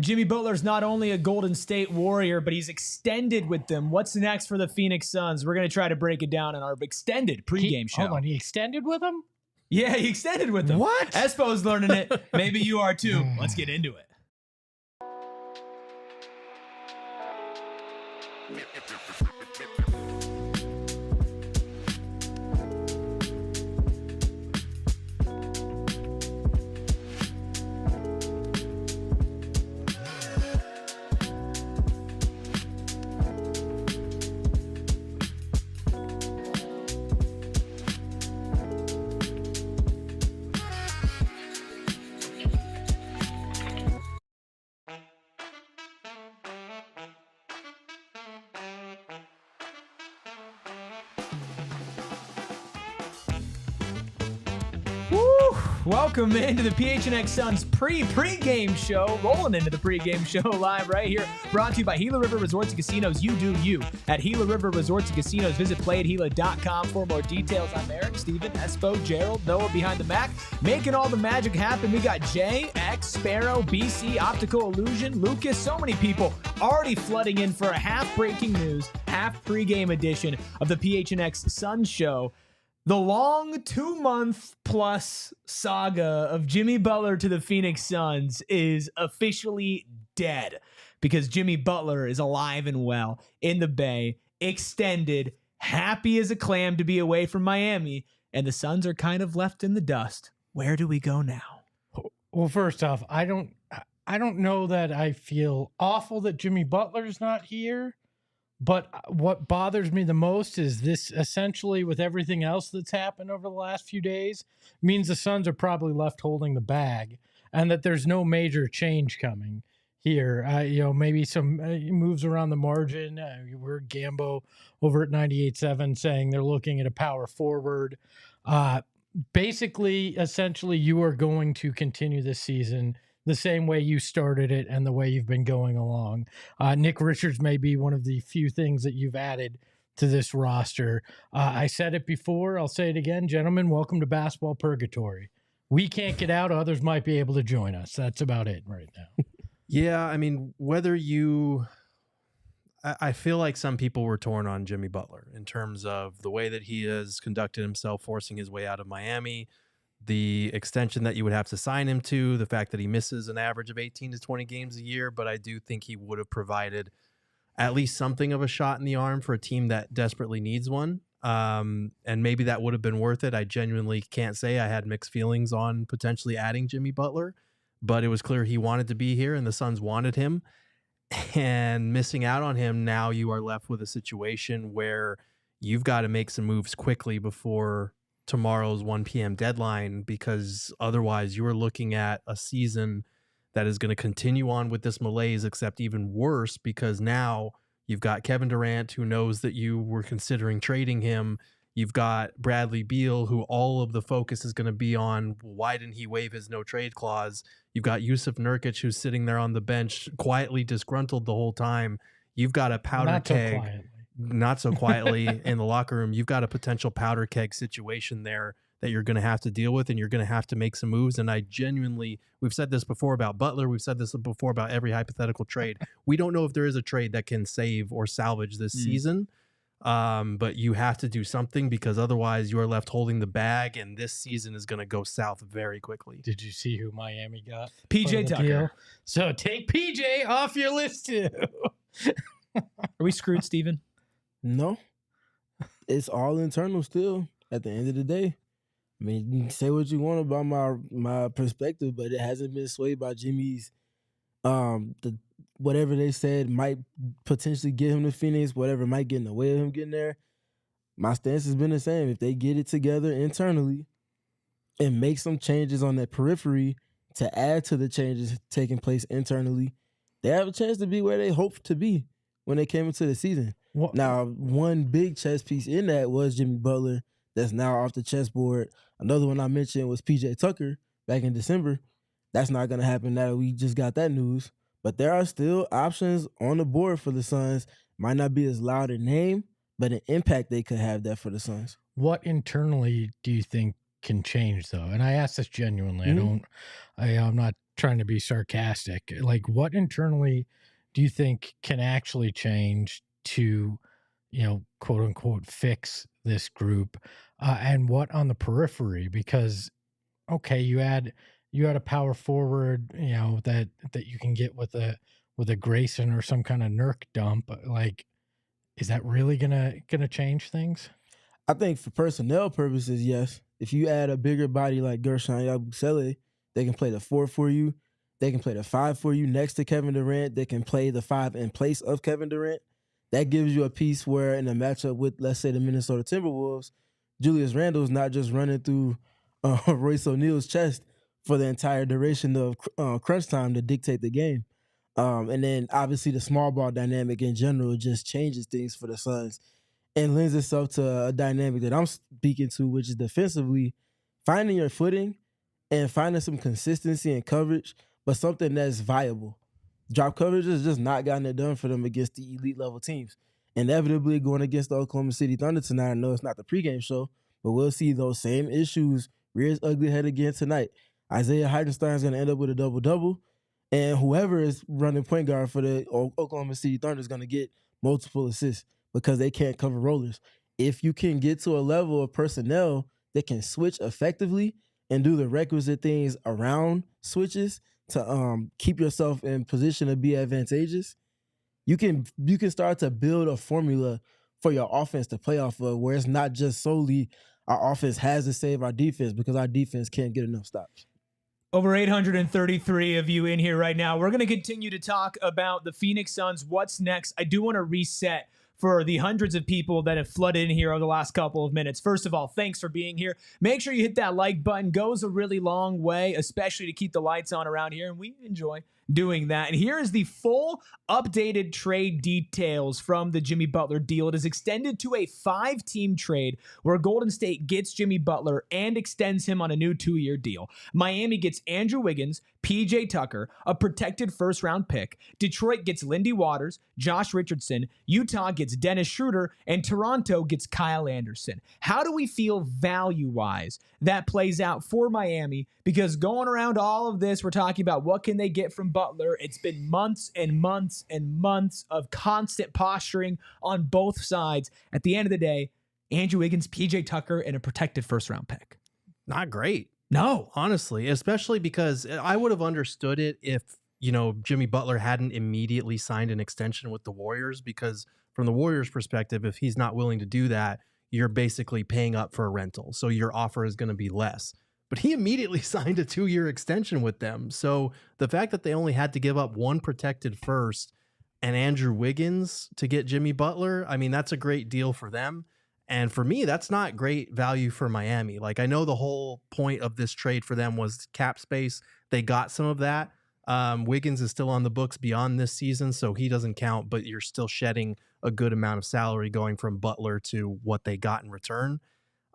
Jimmy Butler's not only a Golden State Warrior, but he's extended with them. What's next for the Phoenix Suns? We're going to try to break it down in our extended pregame show. Hold on, he extended with them? Yeah, he extended with them. What? Espo's learning it. Maybe you are too. Let's get into it. Welcome into the PHNX Suns pregame show. Rolling into the pregame show live right here. Brought to you by Gila River Resorts and Casinos. You do you. At Gila River Resorts and Casinos. Visit playatgila.com for more details. I'm Eric, Steven, Espo, Gerald, Noah behind the Mac. Making all the magic happen. We got Jay, X, Sparrow, BC, Optical Illusion, Lucas. So many people already flooding in for a half-breaking news, half-pregame edition of the PHNX Suns show. The long 2-month-plus saga of Jimmy Butler to the Phoenix Suns is officially dead because Jimmy Butler is alive and well in the Bay, extended, happy as a clam to be away from Miami, and the Suns are kind of left in the dust. Where do we go now? Well, first off, I don't know that I feel awful that Jimmy Butler's not here. But what bothers me the most is this essentially with everything else that's happened over the last few days means the Suns are probably left holding the bag and that there's no major change coming here. Maybe some moves around the margin. We're Gambo over at 98.7 saying they're looking at a power forward. Essentially, you are going to continue this season the same way you started it and the way you've been going along. Nick Richards may be one of the few things that you've added to this roster. I said it before. I'll say it again. Gentlemen, welcome to basketball purgatory. We can't get out. Others might be able to join us. That's about it right now. Yeah, I mean, I feel like some people were torn on Jimmy Butler in terms of the way that he has conducted himself, forcing his way out of Miami, the extension that you would have to sign him to, the fact that he misses an average of 18 to 20 games a year, but I do think he would have provided at least something of a shot in the arm for a team that desperately needs one. And maybe that would have been worth it. I genuinely can't say. I had mixed feelings on potentially adding Jimmy Butler, but it was clear he wanted to be here and the Suns wanted him. And missing out on him, now you are left with a situation where you've got to make some moves quickly before tomorrow's 1 p.m. deadline, because otherwise you are looking at a season that is going to continue on with this malaise, except even worse, because now you've got Kevin Durant, who knows that you were considering trading him. You've got Bradley Beal, who all of the focus is going to be on why didn't he waive his no trade clause. You've got Yusuf Nurkic, who's sitting there on the bench quietly disgruntled the whole time. You've got a powder keg. Not so quietly in the locker room. You've got a potential powder keg situation there that you're going to have to deal with, and you're going to have to make some moves. And I genuinely, we've said this before about Butler. We've said this before about every hypothetical trade. We don't know if there is a trade that can save or salvage this season. But you have to do something, because otherwise you are left holding the bag, and this season is going to go south very quickly. Did you see who Miami got? PJ Tucker. Deal? So take PJ off your list too. Are we screwed, Steven? No, it's all internal still at the end of the day. I mean, you can say what you want about my perspective, but it hasn't been swayed by Jimmy's whatever they said might potentially get him to Phoenix, whatever might get in the way of him getting there. My stance has been the same. If they get it together internally and make some changes on that periphery to add to the changes taking place internally, they have a chance to be where they hoped to be when they came into the season. What? Now, one big chess piece in that was Jimmy Butler. That's now off the chessboard. Another one I mentioned was PJ Tucker back in December. That's not going to happen now that we just got that news. But there are still options on the board for the Suns. Might not be as loud a name, but an impact they could have that for the Suns. What internally do you think can change, though? And I ask this genuinely. I'm not trying to be sarcastic. Like, what internally do you think can actually change to, quote unquote, fix this group? And what on the periphery? Because, okay, you had a power forward, that you can get with a Grayson or some kind of Nurk dump. Like, is that really gonna change things? I think for personnel purposes, yes. If you add a bigger body like Gershon Yabusele, they can play the 4 for you. They can play the 5 for you next to Kevin Durant. They can play the 5 in place of Kevin Durant. That gives you a piece where in a matchup with, let's say, the Minnesota Timberwolves, Julius Randle's not just running through Royce O'Neal's chest for the entire duration of crunch time to dictate the game. And then obviously the small ball dynamic in general just changes things for the Suns and lends itself to a dynamic that I'm speaking to, which is defensively finding your footing and finding some consistency in coverage, but something that's viable. Drop coverage has just not gotten it done for them against the elite level teams. Inevitably going against the Oklahoma City Thunder tonight, I know it's not the pregame show, but we'll see those same issues rear its ugly head again tonight. Isaiah Hartenstein's going to end up with a double-double, and whoever is running point guard for the Oklahoma City Thunder is going to get multiple assists because they can't cover rollers. If you can get to a level of personnel that can switch effectively and do the requisite things around switches to keep yourself in position to be advantageous, you can start to build a formula for your offense to play off of where it's not just solely our offense has to save our defense because our defense can't get enough stops. Over 833 of you in here right now. We're going to continue to talk about the Phoenix Suns. What's next? I do want to reset for the hundreds of people that have flooded in here over the last couple of minutes. First of all, thanks for being here. Make sure you hit that like button. Goes a really long way, especially to keep the lights on around here, and we enjoy doing that. And here is the full updated trade details from the Jimmy Butler deal. It is extended to a 5-team trade where Golden State gets Jimmy Butler and extends him on a new 2-year deal. Miami gets Andrew Wiggins, PJ Tucker, a protected first-round pick. Detroit gets Lindy Waters, Josh Richardson. Utah gets Dennis Schroeder, and Toronto gets Kyle Anderson. How do we feel value-wise that plays out for Miami? Because going around all of this, we're talking about what can they get from Butler. It's been months and months and months of constant posturing on both sides. At the end of the day, Andrew Wiggins, PJ Tucker, and a protected first-round pick. Not great. No. Honestly, especially because I would have understood it if, Jimmy Butler hadn't immediately signed an extension with the Warriors, because from the Warriors' perspective, if he's not willing to do that, you're basically paying up for a rental. So your offer is going to be less. But he immediately signed a 2-year extension with them. So the fact that they only had to give up one protected first and Andrew Wiggins to get Jimmy Butler, I mean, that's a great deal for them. And for me, that's not great value for Miami. Like, I know the whole point of this trade for them was cap space. They got some of that. Wiggins is still on the books beyond this season, so he doesn't count, but you're still shedding a good amount of salary going from Butler to what they got in return.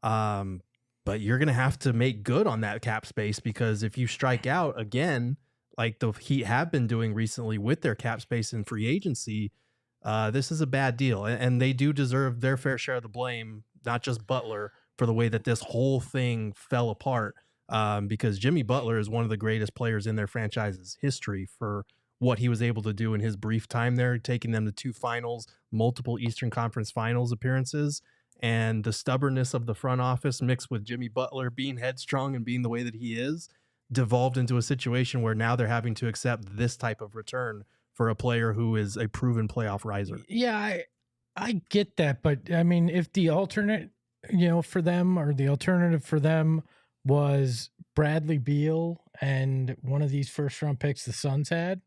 But you're going to have to make good on that cap space, because if you strike out again, like the Heat have been doing recently with their cap space in free agency, this is a bad deal. And they do deserve their fair share of the blame, not just Butler, for the way that this whole thing fell apart. Because Jimmy Butler is one of the greatest players in their franchise's history for what he was able to do in his brief time there, taking them to 2 finals, multiple Eastern Conference Finals appearances. And the stubbornness of the front office mixed with Jimmy Butler being headstrong and being the way that he is devolved into a situation where now they're having to accept this type of return for a player who is a proven playoff riser. Yeah, I get that. But I mean, if the alternate, for them, or the alternative for them was Bradley Beal and one of these first-round picks the Suns had,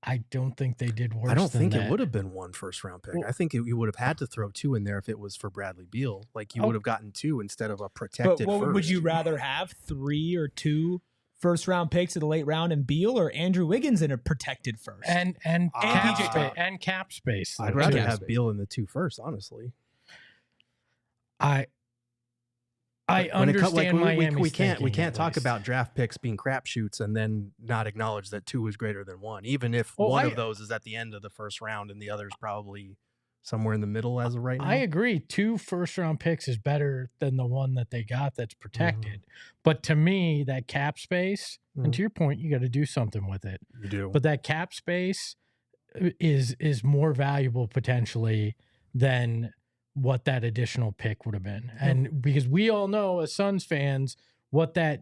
I don't think they did worse. I don't think that. It would have been one first-round pick. Well, I think you would have had to throw 2 in there if it was for Bradley Beal. Like, you would have gotten 2 instead of a protected But first. Would you rather have 3 or 2 first-round picks in the late round and Beal, or Andrew Wiggins in a protected first? And cap space. I'd rather have Beal in the 2 first, honestly. I understand we can't talk about draft picks being crapshoots and then not acknowledge that 2 is greater than 1, even if one of those is at the end of the first round and the other is probably somewhere in the middle as of right now. I agree. 2 first-round picks is better than the one that they got that's protected. But to me, that cap space, and to your point, you got to do something with it. You do. But that cap space is more valuable potentially than what that additional pick would have been. And because we all know as Suns fans what that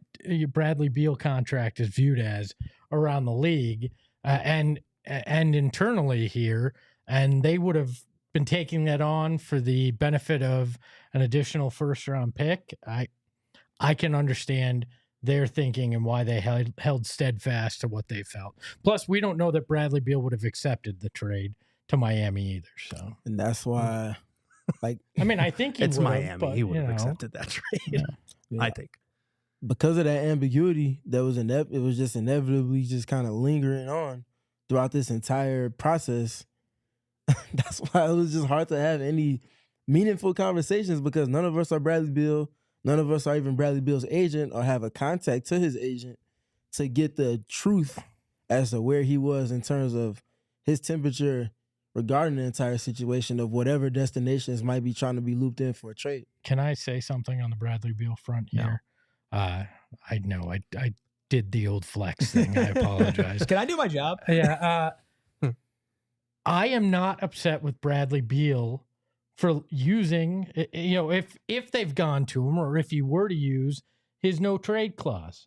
Bradley Beal contract is viewed as around the league and internally here, and they would have been taking that on for the benefit of an additional first-round pick. I can understand their thinking and why they held steadfast to what they felt. Plus, we don't know that Bradley Beal would have accepted the trade to Miami either. So, And that's why, like, I mean, I think it's would have, Miami. but, He would have you know, accepted that trade. yeah. I think. Because of that ambiguity that was it was just inevitably just kind of lingering on throughout this entire process. That's why it was just hard to have any meaningful conversations, because none of us are Bradley Beal. None of us are even Bradley Beal's agent or have a contact to his agent to get the truth as to where he was in terms of his temperature regarding the entire situation of whatever destinations might be trying to be looped in for a trade. Can I say something on the Bradley Beal front here? I know I did the old flex thing. I apologize. Can I do my job? Yeah. I am not upset with Bradley Beal for using, you know, if they've gone to him or if he were to use his no trade clause.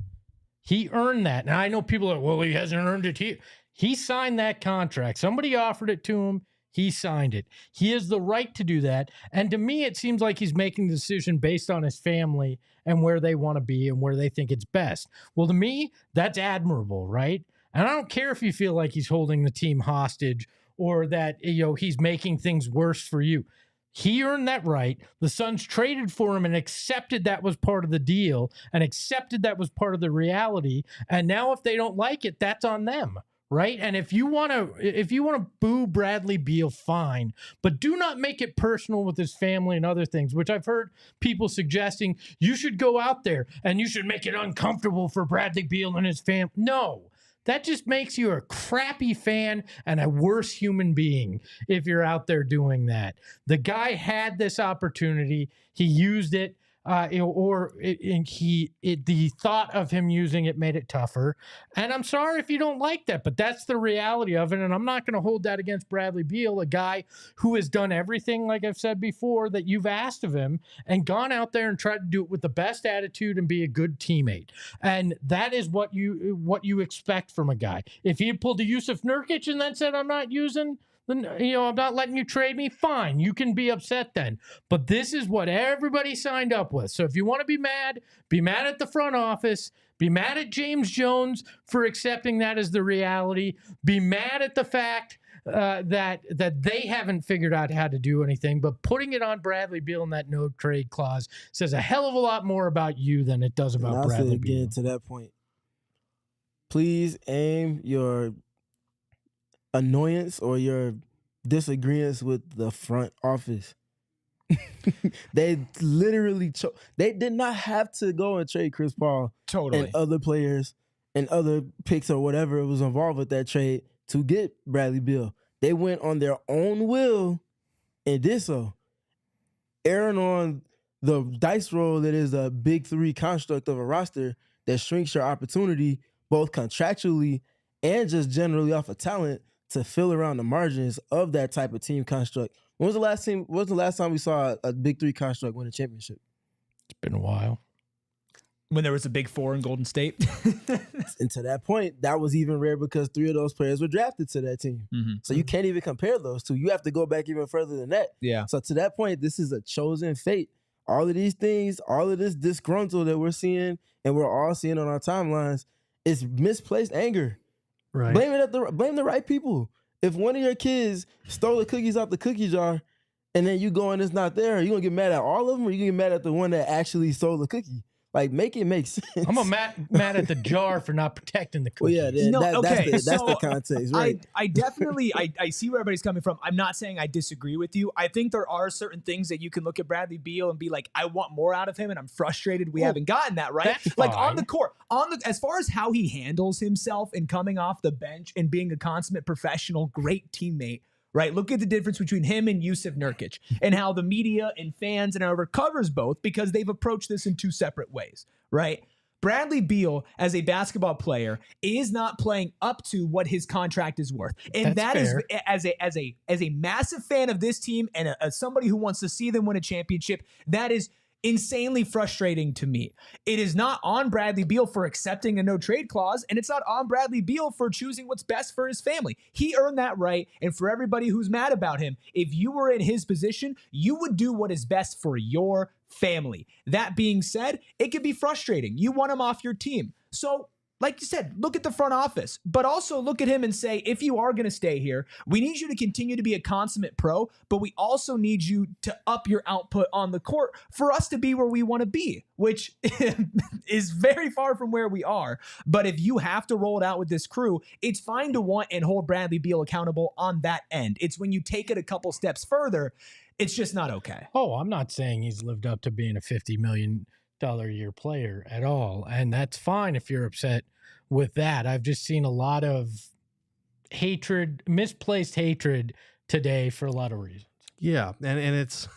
He earned that. Now, I know people are, well, he hasn't earned it. He signed that contract. Somebody offered it to him. He signed it. He has the right to do that. And to me, it seems like he's making the decision based on his family and where they want to be and where they think it's best. Well, to me, that's admirable, right? And I don't care if you feel like he's holding the team hostage or that, you know, he's making things worse for you. He earned that right. The Suns traded for him and accepted that was part of the deal and accepted that was part of the reality. And now if they don't like it, that's on them, right? And if you want to boo Bradley Beal, fine, but do not make it personal with his family and other things, which I've heard people suggesting you should go out there and you should make it uncomfortable for Bradley Beal and his family. No. That just makes you a crappy fan and a worse human being if you're out there doing that. The guy had this opportunity. He used it, the thought of him using it made it tougher. And I'm sorry if you don't like that, but that's the reality of it. And I'm not going to hold that against Bradley Beal, a guy who has done everything, like I've said before, that you've asked of him and gone out there and tried to do it with the best attitude and be a good teammate. And that is what you expect from a guy. If he had pulled a Yusuf Nurkic and then said, I'm not using, then, you know, I'm not letting you trade me, fine. You can be upset then. But this is what everybody signed up with. So if you want to be mad at the front office, be mad at James Jones for accepting that as the reality, be mad at the fact that they haven't figured out how to do anything, but putting it on Bradley Beal in that no trade clause says a hell of a lot more about you than it does about Bradley Beal. Again, to that point, please aim your annoyance or your disagreements with the front office. They literally they did not have to go and trade Chris Paul and other players and other picks or whatever was involved with that trade to get Bradley Beal. They went on their own will and did so, erring on the dice roll that is a big three construct of a roster that shrinks your opportunity both contractually and just generally off of talent to fill around the margins of that type of team construct. When was the last time we saw a big three construct win a championship? It's been a while. When there was a big four in Golden State. And to that point, that was even rare because 3 of those players were drafted to that team. Mm-hmm. So you can't even compare those two. You have to go back even further than that. Yeah. So to that point, this is a chosen fate. All of these things, all of this disgruntled that we're seeing and we're all seeing on our timelines is misplaced anger. Right. Blame the right people. If one of your kids stole the cookies out the cookie jar and then you go and it's not there, are you going to get mad at all of them or are you going to get mad at the one that actually stole the cookie? Like, make it make sense. I'm mad at the jar for not protecting the cookies. Well, yeah, that's the context, right? I definitely I see where everybody's coming from. I'm not saying I disagree with you. I think there are certain things that you can look at Bradley Beal and be like, I want more out of him, and I'm frustrated we haven't gotten that, right? Like on the court, as far as how he handles himself and coming off the bench and being a consummate professional, great teammate. right? Look at the difference between him and Yusuf Nurkic and how the media and fans and whoever covers both, because they've approached this in two separate ways, right? Bradley Beal, as a basketball player, is not playing up to what his contract is worth, and That's fair. as a massive fan of this team and as somebody who wants to see them win a championship, that is insanely frustrating to me. It is not on Bradley Beal for accepting a no trade clause, and it's not on Bradley Beal for choosing what's best for his family. He earned that right, and for everybody who's mad about him, if you were in his position, you would do what is best for your family. That being said, it can be frustrating. You want him off your team. So, like you said, look at the front office, but also look at him and say, if you are going to stay here, we need you to continue to be a consummate pro, but we also need you to up your output on the court for us to be where we want to be, which is very far from where we are. But if you have to roll it out with this crew, it's fine to want and hold Bradley Beal accountable on that end. It's when you take it a couple steps further, it's just not okay. Oh, I'm not saying he's lived up to being a $50 million a year player at all. And that's fine if you're upset with that. I've just seen a lot of hatred, misplaced hatred today for a lot of reasons. Yeah, and it's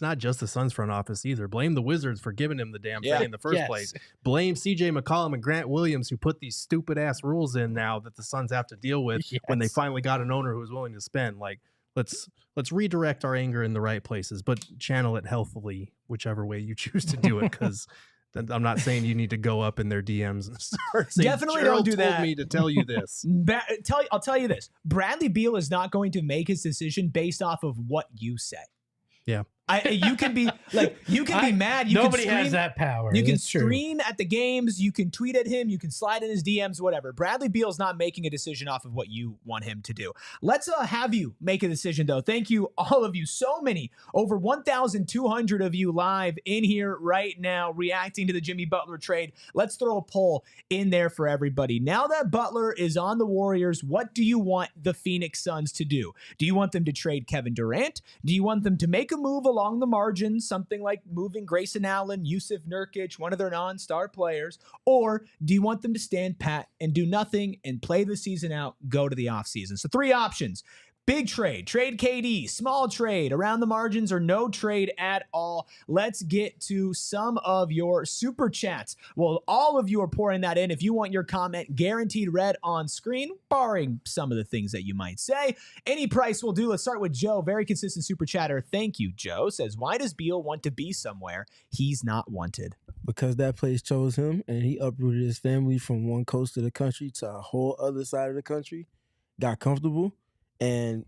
not just the Suns front office either. Blame the Wizards for giving him the damn thing in the first place. Blame CJ McCollum and Grant Williams who put these stupid ass rules in now that the Suns have to deal with when they finally got an owner who was willing to spend. Like, let's redirect our anger in the right places, but channel it healthily, whichever way you choose to do it. Because I'm not saying you need to go up in their DMs and start saying, definitely don't do told that. me to tell you this. I'll tell you this. Bradley Beal is not going to make his decision based off of what you say. Yeah. You can be like, you can be mad. Nobody has that power. You can That's true. scream at the games. You can tweet at him. You can slide in his DMs, whatever. Bradley Beal's not making a decision off of what you want him to do. Let's have you make a decision, though. Thank you, all of you. So many, over 1,200 of you live in here right now reacting to the Jimmy Butler trade. Let's throw a poll in there for everybody. Now that Butler is on the Warriors, what do you want the Phoenix Suns to do? Do you want them to trade Kevin Durant? Do you want them to make a move along the margins, something like moving Grayson Allen, Yusuf Nurkic, one of their non-star players? Or do you want them to stand pat and do nothing and play the season out, go to the offseason? So 3 options. Big trade KD, small trade, around the margins, or no trade at all. Let's get to some of your super chats. Well, all of you are pouring that in. If you want your comment guaranteed read on screen, barring some of the things that you might say, any price will do. Let's start with Joe, very consistent super chatter. Thank you, Joe. Says, why does Beal want to be somewhere he's not wanted? Because that place chose him, and he uprooted his family from one coast of the country to a whole other side of the country, got comfortable, and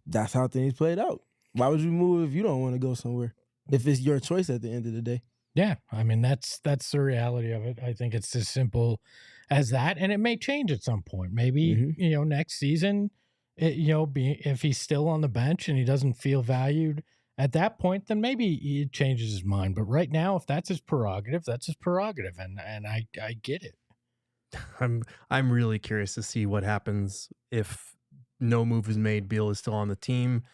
that's how things played out. Why would you move if you don't want to go somewhere? If it's your choice at the end of the day. Yeah, I mean, that's the reality of it. I think it's as simple as that, and it may change at some point. Maybe, next season, if he's still on the bench and he doesn't feel valued at that point, then maybe he changes his mind. But right now, if that's his prerogative, that's his prerogative, and I get it. I'm really curious to see what happens if no move is made. Beal is still on the team.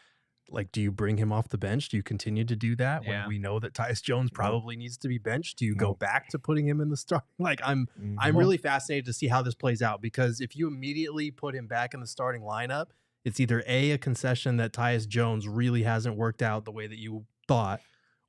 Like, do you bring him off the bench? Do you continue to do that when we know that Tyus Jones probably needs to be benched? Do you go back to putting him in the start? Like, I'm really fascinated to see how this plays out, because if you immediately put him back in the starting lineup, it's either a concession that Tyus Jones really hasn't worked out the way that you thought,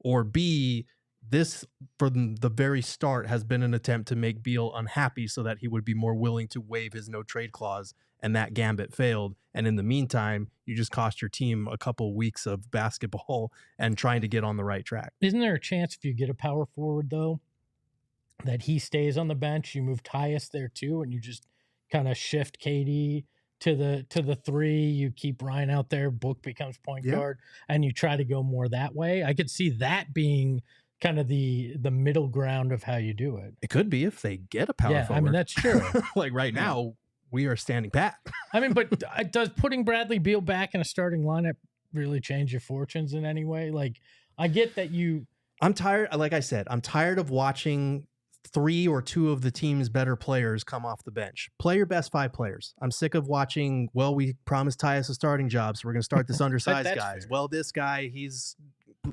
or B, this from the very start has been an attempt to make Beal unhappy so that he would be more willing to waive his no trade clause, and that gambit failed. And in the meantime, you just cost your team a couple weeks of basketball and trying to get on the right track. Isn't there a chance if you get a power forward, though, that he stays on the bench, you move Tyus there too, and you just kind of shift KD to the 3, you keep Ryan out there, Book becomes point guard, and you try to go more that way? I could see that being kind of the middle ground of how you do it. It could be if they get a power forward. I mean, that's true. Like right now, we are standing pat. I mean, but does putting Bradley Beal back in a starting lineup really change your fortunes in any way? Like, I get that I'm tired. Like I said, I'm tired of watching 3 or 2 of the team's better players come off the bench. Play your best 5 players. I'm sick of watching, well, we promised Tyus a starting job, so we're going to start this undersized guys. Fair. Well, this guy,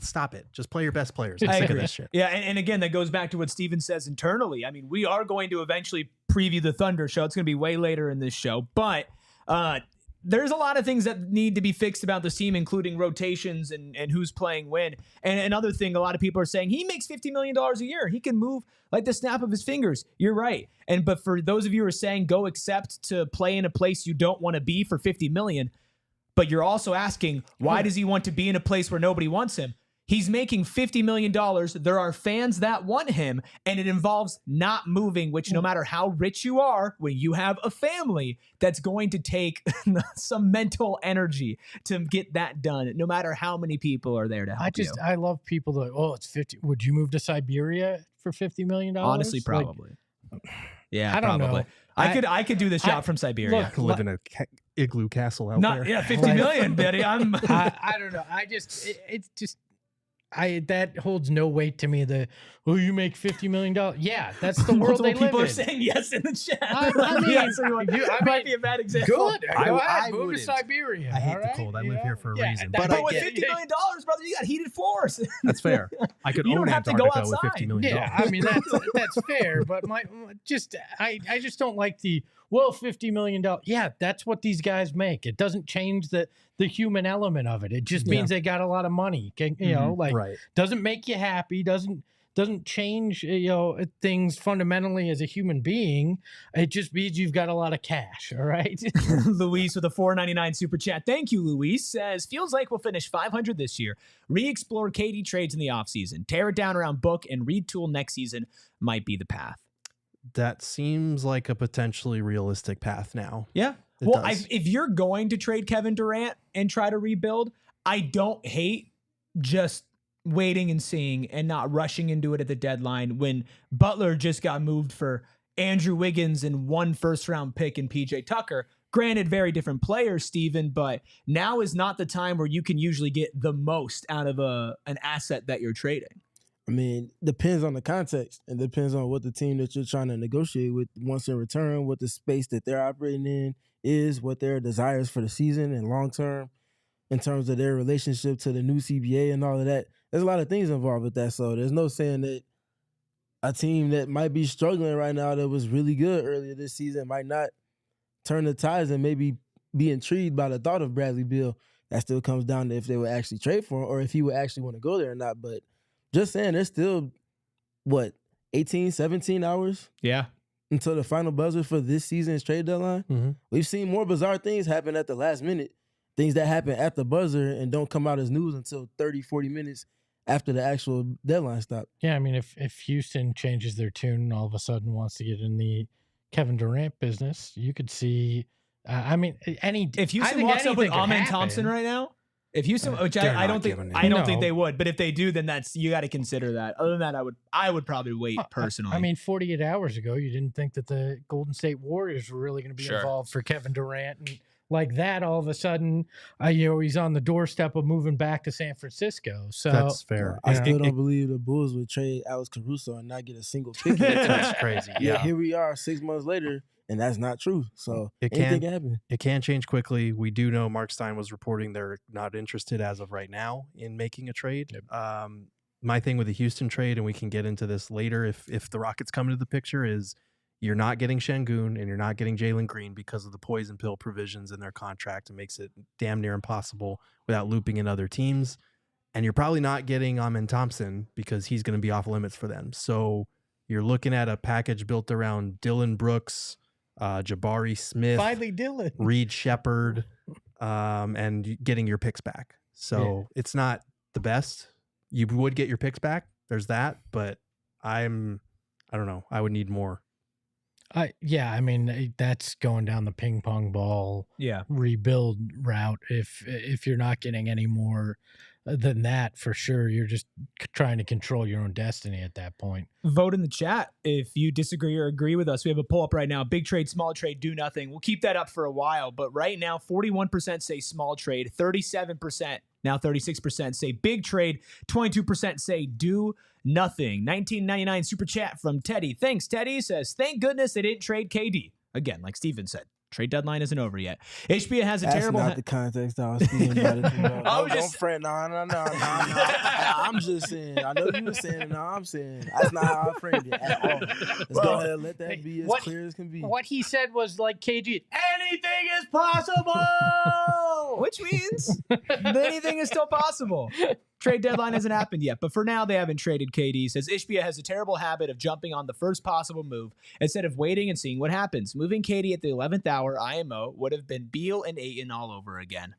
stop it. Just play your best players. I'm sick of this shit. Yeah, and again, that goes back to what Steven says internally. I mean, we are going to eventually preview the Thunder show. It's going to be way later in this show, but there's a lot of things that need to be fixed about this team, including rotations and who's playing when. And another thing, a lot of people are saying he makes $50 million a year. He can move like the snap of his fingers. You're right. But for those of you who are saying go accept to play in a place you don't want to be for $50 million, but you're also asking, why does he want to be in a place where nobody wants him? He's making $50 million. There are fans that want him, and it involves not moving, which no matter how rich you are, when you have a family, that's going to take some mental energy to get that done, no matter how many people are there to help you. I love people that, it's 50. Would you move to Siberia for $50 million? Honestly, probably. Yeah, I don't know. I could do the shot from Siberia. I could live in a igloo castle out there. Yeah, $50 million, Betty. I don't know. It's just. That holds no weight to me. You make $50 million. Yeah, that's the world they live in. People are saying yes in the chat. I might be a bad example. Good. Go ahead. Move to Siberia. I hate the cold. I live here for a reason. But with $50 million, brother, you got heated floors. That's fair. I could own Antarctica with $50 million. Yeah, I mean that's fair. But I just don't like $50 million. Yeah, that's what these guys make. It doesn't change the human element of it. It just means they got a lot of money. Doesn't make you happy. Doesn't change things fundamentally as a human being. It just means you've got a lot of cash. All right. Luis with a $4.99 super chat. Thank you, Luis. Says feels like we'll finish 500 this year. Re-explore KD trades in the offseason. Tear it down around Book and retool next season might be the path. That seems like a potentially realistic path now. Yeah. If you're going to trade Kevin Durant and try to rebuild, I don't hate just waiting and seeing and not rushing into it at the deadline when Butler just got moved for Andrew Wiggins and 1 first-round pick in PJ Tucker. Granted, very different players, Steven, but now is not the time where you can usually get the most out of an asset that you're trading. I mean, depends on the context and depends on what the team that you're trying to negotiate with wants in return, what the space that they're operating in is, what their desires for the season and long term in terms of their relationship to the new CBA and all of that. There's a lot of things involved with that. So there's no saying that a team that might be struggling right now that was really good earlier this season might not turn the tides and maybe be intrigued by the thought of Bradley Beal. That still comes down to if they would actually trade for him or if he would actually want to go there or not. But just saying, there's still, 18, 17 hours? Yeah. Until the final buzzer for this season's trade deadline? Mm-hmm. We've seen more bizarre things happen at the last minute. Things that happen at the buzzer and don't come out as news until 30, 40 minutes after the actual deadline stop. Yeah, I mean, if Houston changes their tune and all of a sudden wants to get in the Kevin Durant business, you could see, if Houston walks up with Amen Thompson right now, if Houston, which I don't think they would, but if they do, then you got to consider that. Other than that, I would probably wait personally. 48 hours ago, you didn't think that the Golden State Warriors were really going to be involved for Kevin Durant, and like that, all of a sudden, he's on the doorstep of moving back to San Francisco. So that's fair. I still don't believe the Bulls would trade Alex Caruso and not get a single pick. That's crazy. Yeah, here we are 6 months later. And that's not true. So anything can happen. It can change quickly. We do know Mark Stein was reporting they're not interested as of right now in making a trade. Yep. My thing with the Houston trade, and we can get into this later if the Rockets come into the picture, is you're not getting Şengün and you're not getting Jalen Green because of the poison pill provisions in their contract. It makes it damn near impossible without looping in other teams. And you're probably not getting Amen Thompson because he's going to be off limits for them. So you're looking at a package built around Dylan Brooks, Jabari Smith, finally Dylan, Reed Shepherd, and getting your picks back. So it's not the best. You would get your picks back. There's that, but I don't know. I would need more. That's going down the ping pong ball rebuild route. If you're not getting any more than that, for sure, you're just trying to control your own destiny at that point. Vote in the chat if you disagree or agree with us. We have a poll up right now. Big trade, small trade, do nothing. We'll keep that up for a while, but right now 41% say small trade, 37%, now 36% say big trade, 22% say do nothing. 1999 super chat from Teddy. Thanks, Teddy. Says, thank goodness they didn't trade KD. Again, like Steven said, Trade deadline isn't over yet. HBA has a That's terrible. not the context I was speaking about it. I was Don't just- fret. No. I'm just saying. I know you were saying it. No, I'm saying. That's not how I framed it at all. Let's go ahead and let that be as clear as can be. What he said was like KG, anything is possible. Which means anything is still possible. Trade deadline hasn't happened yet, but for now they haven't traded KD. Says Ishbia has a terrible habit of jumping on the first possible move instead of waiting and seeing what happens. Moving KD at the 11th hour IMO would have been Beal and Ayton all over again.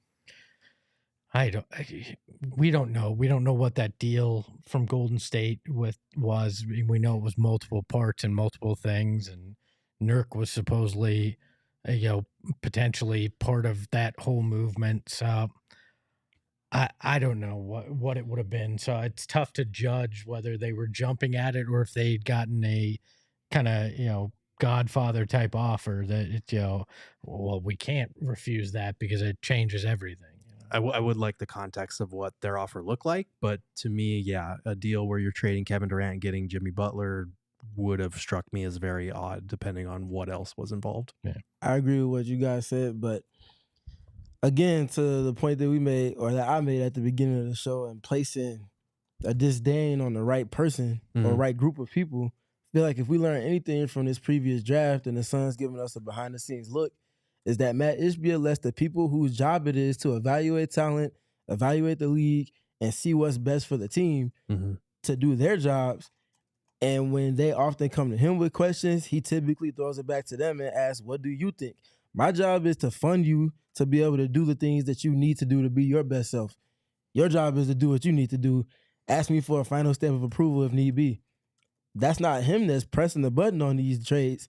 We don't know. We don't know what that deal from Golden State was. We know it was multiple parts and multiple things, and Nurk was supposedly, potentially part of that whole movement. So I don't know what it would have been. So it's tough to judge whether they were jumping at it or if they'd gotten a kind of, Godfather type offer that we can't refuse that because it changes everything. I would like the context of what their offer looked like, but to me, yeah, a deal where you're trading Kevin Durant and getting Jimmy Butler would have struck me as very odd, depending on what else was involved. Yeah, I agree with what you guys said, but again, to the point that we made or that I made at the beginning of the show, and placing a disdain on the right person or right group of people, I feel like if we learn anything from this previous draft and the Suns giving us a behind the scenes look, is that Matt Ishbia lets the people whose job it is to evaluate talent, evaluate the league, and see what's best for the team to do their jobs. And when they often come to him with questions, he typically throws it back to them and asks, what do you think? My job is to fund you to be able to do the things that you need to do to be your best self. Your job is to do what you need to do. Ask me for a final step of approval if need be. That's not him that's pressing the button on these trades.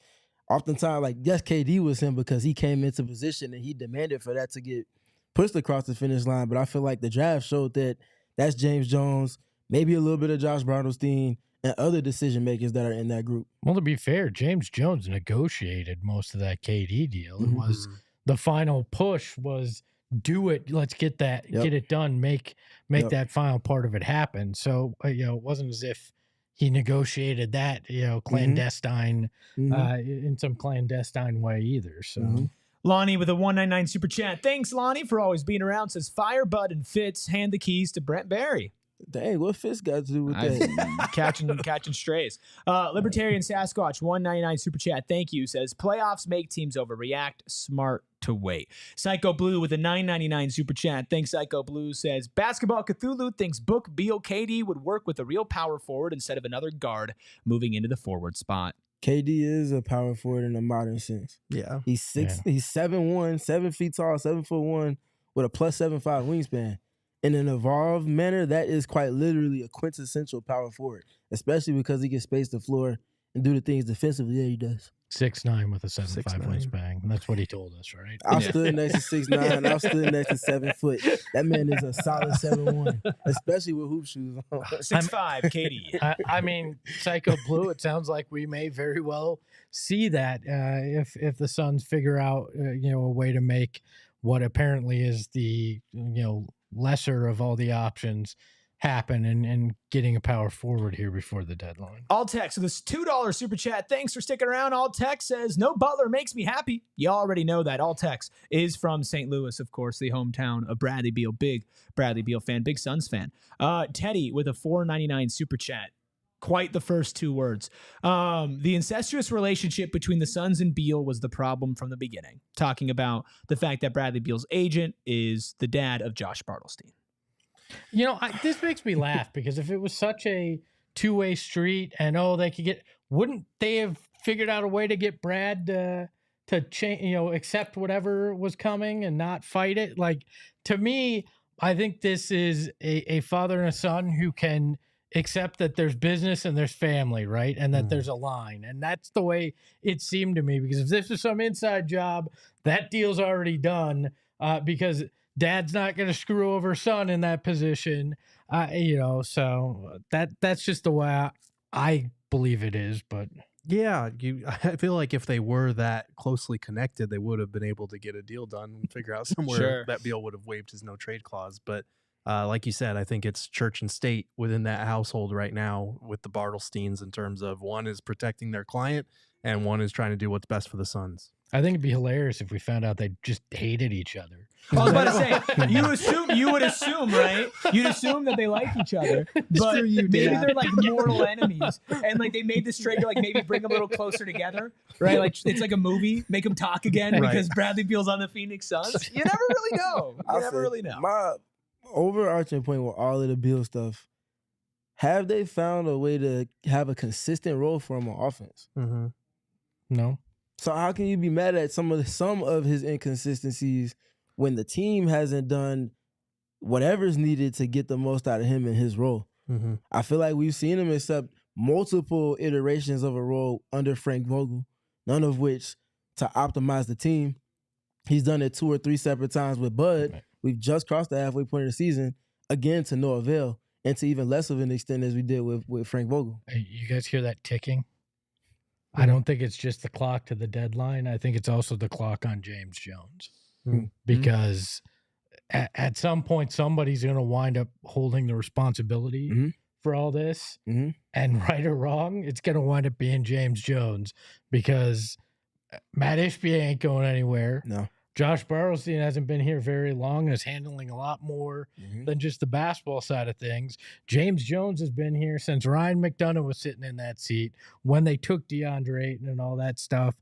Oftentimes, yes, KD was him because he came into position and he demanded for that to get pushed across the finish line. But I feel like the draft showed that that's James Jones, maybe a little bit of Josh Bartelstein, and other decision makers that are in that group. Well, to be fair, James Jones negotiated most of that KD deal. It was the final push was do it. Let's get that, get it done. Make that final part of it happen. So, it wasn't as if he negotiated that, clandestine, in some clandestine way either. So, Lonnie with a 199 super chat. Thanks, Lonnie, for always being around. Says Fire, Bud, and Fitz hand the keys to Brent Barry. Dang, what Fitz got to do with that? catching strays. Libertarian Sasquatch 199 super chat. Thank you. Says playoffs make teams overreact. Smart to wait. Psycho Blue with a 999 super chat. Thanks, Psycho Blue. Says Basketball Cthulhu thinks Book Beal KD would work with a real power forward instead of another guard moving into the forward spot. KD is a power forward in a modern sense. Yeah, he's 7'1", 7 feet tall, 7'1", with a +7'5" wingspan. In an evolved manner, that is quite literally a quintessential power forward, especially because he can space the floor and do the things defensively that he does. 6'9" with a 7'5" wingspan. That's what he told us, right? I stood next to 6'9". I stood next to 7 foot. That man is a solid 7'1", especially with hoop shoes on. 6'5", KD. I mean, Psycho Blue, it sounds like we may very well see that if the Suns figure out, a way to make what apparently is the, lesser of all the options happen and getting a power forward here before the deadline. All Tech, so this $2 super chat. Thanks for sticking around. All Tech says, no Butler makes me happy. You already know that. All Tech is from St. Louis, of course, the hometown of Bradley Beal. Big Bradley Beal fan, big Suns fan. Teddy with a $4.99 super chat. Quite the first two words. The incestuous relationship between the Suns and Beal was the problem from the beginning. Talking about the fact that Bradley Beal's agent is the dad of Josh Bartelstein. This makes me laugh because if it was such a two-way street and they could get, wouldn't they have figured out a way to get Brad to change, accept whatever was coming and not fight it? Like, to me, I think this is a father and a son who can accept that there's business and there's family, right? And that there's a line. And that's the way it seemed to me, because if this was some inside job, that deal's already done because dad's not going to screw over son in that position. So that's just the way I believe it is. But yeah, I feel like if they were that closely connected, they would have been able to get a deal done and figure out somewhere that Beal would have waived his no trade clause. But like you said, I think it's church and state within that household right now with the Bartelsteins in terms of one is protecting their client and one is trying to do what's best for the Suns. I think it'd be hilarious if we found out they just hated each other. I was about to say, you would assume, right? You'd assume that they like each other, but maybe they're like mortal enemies, and like they made this trade to like maybe bring them a little closer together, right? Like it's like a movie, make them talk again because Bradley Beal's on the Phoenix Suns. You never really know. You never really know. My overarching point with all of the Beal stuff, have they found a way to have a consistent role for him on offense? Mm-hmm. No. So how can you be mad at some of his inconsistencies when the team hasn't done whatever's needed to get the most out of him in his role? Mm-hmm. I feel like we've seen him accept multiple iterations of a role under Frank Vogel, none of which to optimize the team. He's done it 2 or 3 separate times with Bud. Right. We've just crossed the halfway point of the season, again, to no avail, and to even less of an extent as we did with Frank Vogel. Hey, you guys hear that ticking? I don't think it's just the clock to the deadline. I think it's also the clock on James Jones. Mm-hmm. Because at some point, somebody's going to wind up holding the responsibility for all this. Mm-hmm. And right or wrong, it's going to wind up being James Jones because Matt Ishbia ain't going anywhere. No. Josh Barrowstein hasn't been here very long and is handling a lot more than just the basketball side of things. James Jones has been here since Ryan McDonough was sitting in that seat when they took DeAndre Ayton and all that stuff.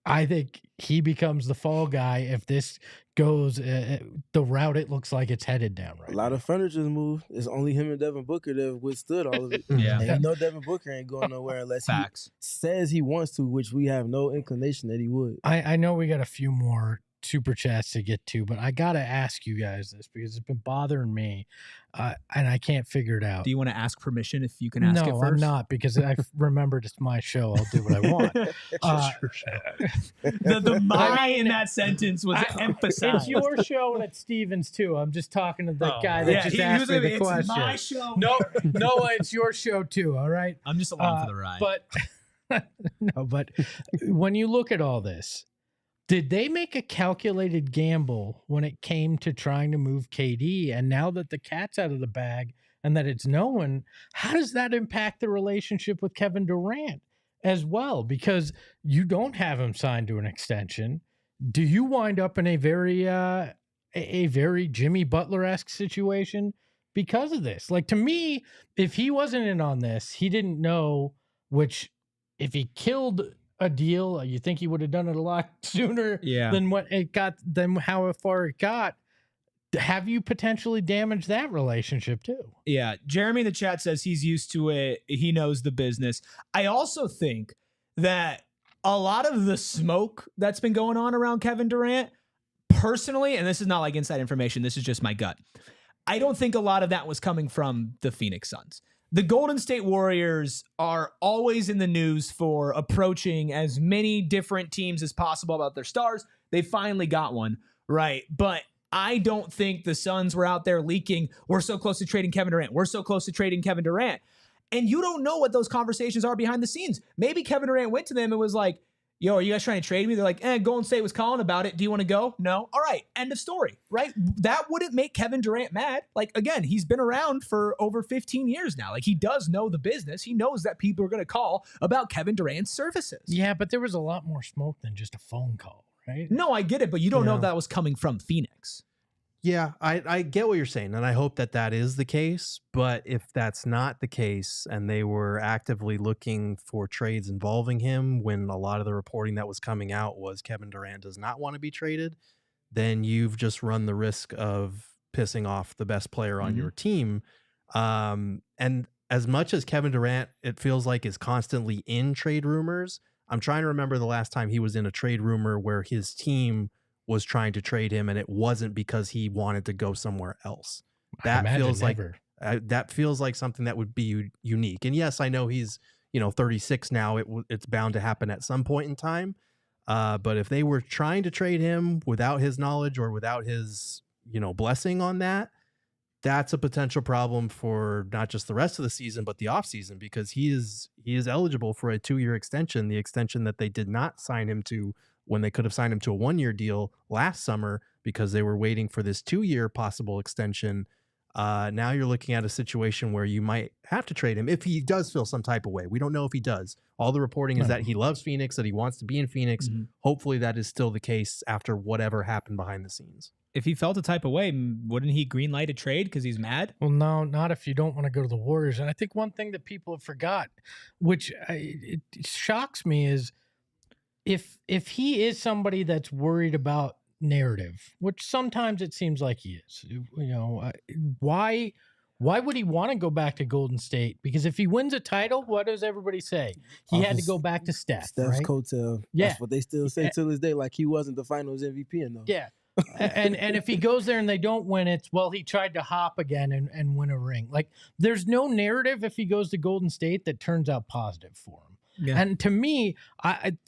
I think he becomes the fall guy if this goes the route it looks like it's headed down right now. A lot of furniture's moved. It's only him and Devin Booker that have withstood all of it. Yeah. And you know Devin Booker ain't going nowhere unless he says he wants to, which we have no inclination that he would. I know we got a few more super chats to get to, but I gotta ask you guys this because it's been bothering me, and I can't figure it out. Do you want to ask permission if you can ask it first? No, I'm not, because I remembered it's my show. I'll do what I want. The my in that sentence was emphasized. It's your show and it's Steven's too. I'm just talking to the guy that just asked me the question. It's my show. No, it's your show too. All right. I'm just along for the ride. But when you look at all this, did they make a calculated gamble when it came to trying to move KD? And now that the cat's out of the bag and that it's known, how does that impact the relationship with Kevin Durant as well? Because you don't have him signed to an extension. Do you wind up in a very Jimmy Butler-esque situation because of this? Like, to me, if he wasn't in on this, he didn't know, which if he killed a deal, you think he would have done it a lot sooner than what it got, than how far it got. Have you potentially damaged that relationship too? Yeah. Jeremy in the chat says he's used to it. He knows the business. I also think that a lot of the smoke that's been going on around Kevin Durant, personally, and this is not like inside information, this is just my gut, I don't think a lot of that was coming from the Phoenix Suns. The Golden State Warriors are always in the news for approaching as many different teams as possible about their stars. They finally got one, right? But I don't think the Suns were out there leaking, we're so close to trading Kevin Durant. We're so close to trading Kevin Durant. And you don't know what those conversations are behind the scenes. Maybe Kevin Durant went to them and was like, yo, are you guys trying to trade me? They're like, Golden State was calling about it. Do you want to go? No. All right. End of story, right? That wouldn't make Kevin Durant mad. Like, again, he's been around for over 15 years now. Like, he does know the business. He knows that people are going to call about Kevin Durant's services. Yeah, but there was a lot more smoke than just a phone call, right? No, I get it, but you don't know if that was coming from Phoenix. Yeah, I get what you're saying, and I hope that that is the case. But if that's not the case, and they were actively looking for trades involving him when a lot of the reporting that was coming out was Kevin Durant does not want to be traded, then you've just run the risk of pissing off the best player on your team. And as much as Kevin Durant, it feels like, is constantly in trade rumors, I'm trying to remember the last time he was in a trade rumor where his team was trying to trade him and it wasn't because he wanted to go somewhere else. That feels like that feels like something that would be unique. And yes, I know he's 36 now. It's bound to happen at some point in time. But if they were trying to trade him without his knowledge or without his blessing on that, that's a potential problem for not just the rest of the season but the offseason, because he is eligible for a 2-year extension, the extension that they did not sign him to when they could have signed him to a 1-year deal last summer because they were waiting for this 2-year possible extension. Now you're looking at a situation where you might have to trade him if he does feel some type of way. We don't know if he does. All the reporting is that he loves Phoenix, that he wants to be in Phoenix. Hopefully that is still the case after whatever happened behind the scenes. If he felt a type of way, wouldn't he green light a trade because he's mad? Well, no, not if you don't want to go to the Warriors. And I think one thing that people have forgot, which it shocks me, is if he is somebody that's worried about narrative, which sometimes it seems like he is, why would he want to go back to Golden State? Because if he wins a title, what does everybody say? He had to go back to Steph's right? coattail. Yeah. That's what they still say to this day, like he wasn't the finals MVP enough. Yeah. and if he goes there and they don't win, it's, well, he tried to hop again and win a ring. Like, there's no narrative if he goes to Golden State that turns out positive for him. Yeah. And to me,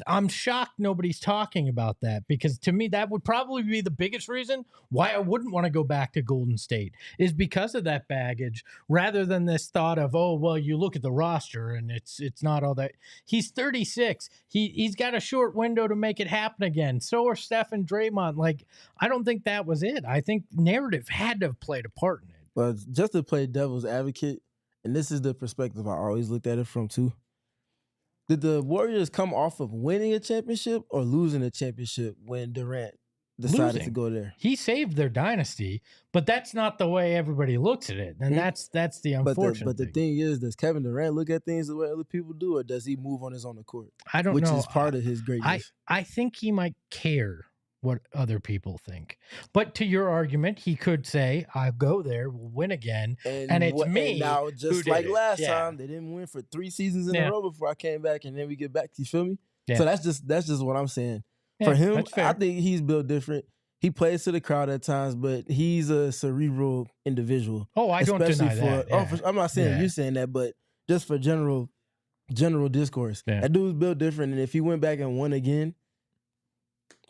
I'm shocked nobody's talking about that, because to me, that would probably be the biggest reason why I wouldn't want to go back to Golden State, is because of that baggage, rather than this thought of, oh, well, you look at the roster and it's not all that. He's 36. He's got a short window to make it happen again. So are Steph and Draymond. Like, I don't think that was it. I think narrative had to have played a part in it. But just to play devil's advocate, and this is the perspective I always looked at it from too. Did the Warriors come off of winning a championship or losing a championship when Durant decided to go there? He saved their dynasty, but that's not the way everybody looks at it. And that's the unfortunate But the thing is, does Kevin Durant look at things the way other people do, or does he move on his own accord? I don't know. Which is part of his greatness. I think he might care what other people think. But to your argument, he could say, I'll go there, we'll win again, and it's me. And now, just like last time, they didn't win for 3 seasons in a row before I came back, and then we get back. You feel me? Yeah. So that's just what I'm saying. For him, I think he's built different. He plays to the crowd at times, but he's a cerebral individual. Oh, I don't deny that. I'm not saying you're saying that, but just for general discourse, that dude's built different. And if he went back and won again,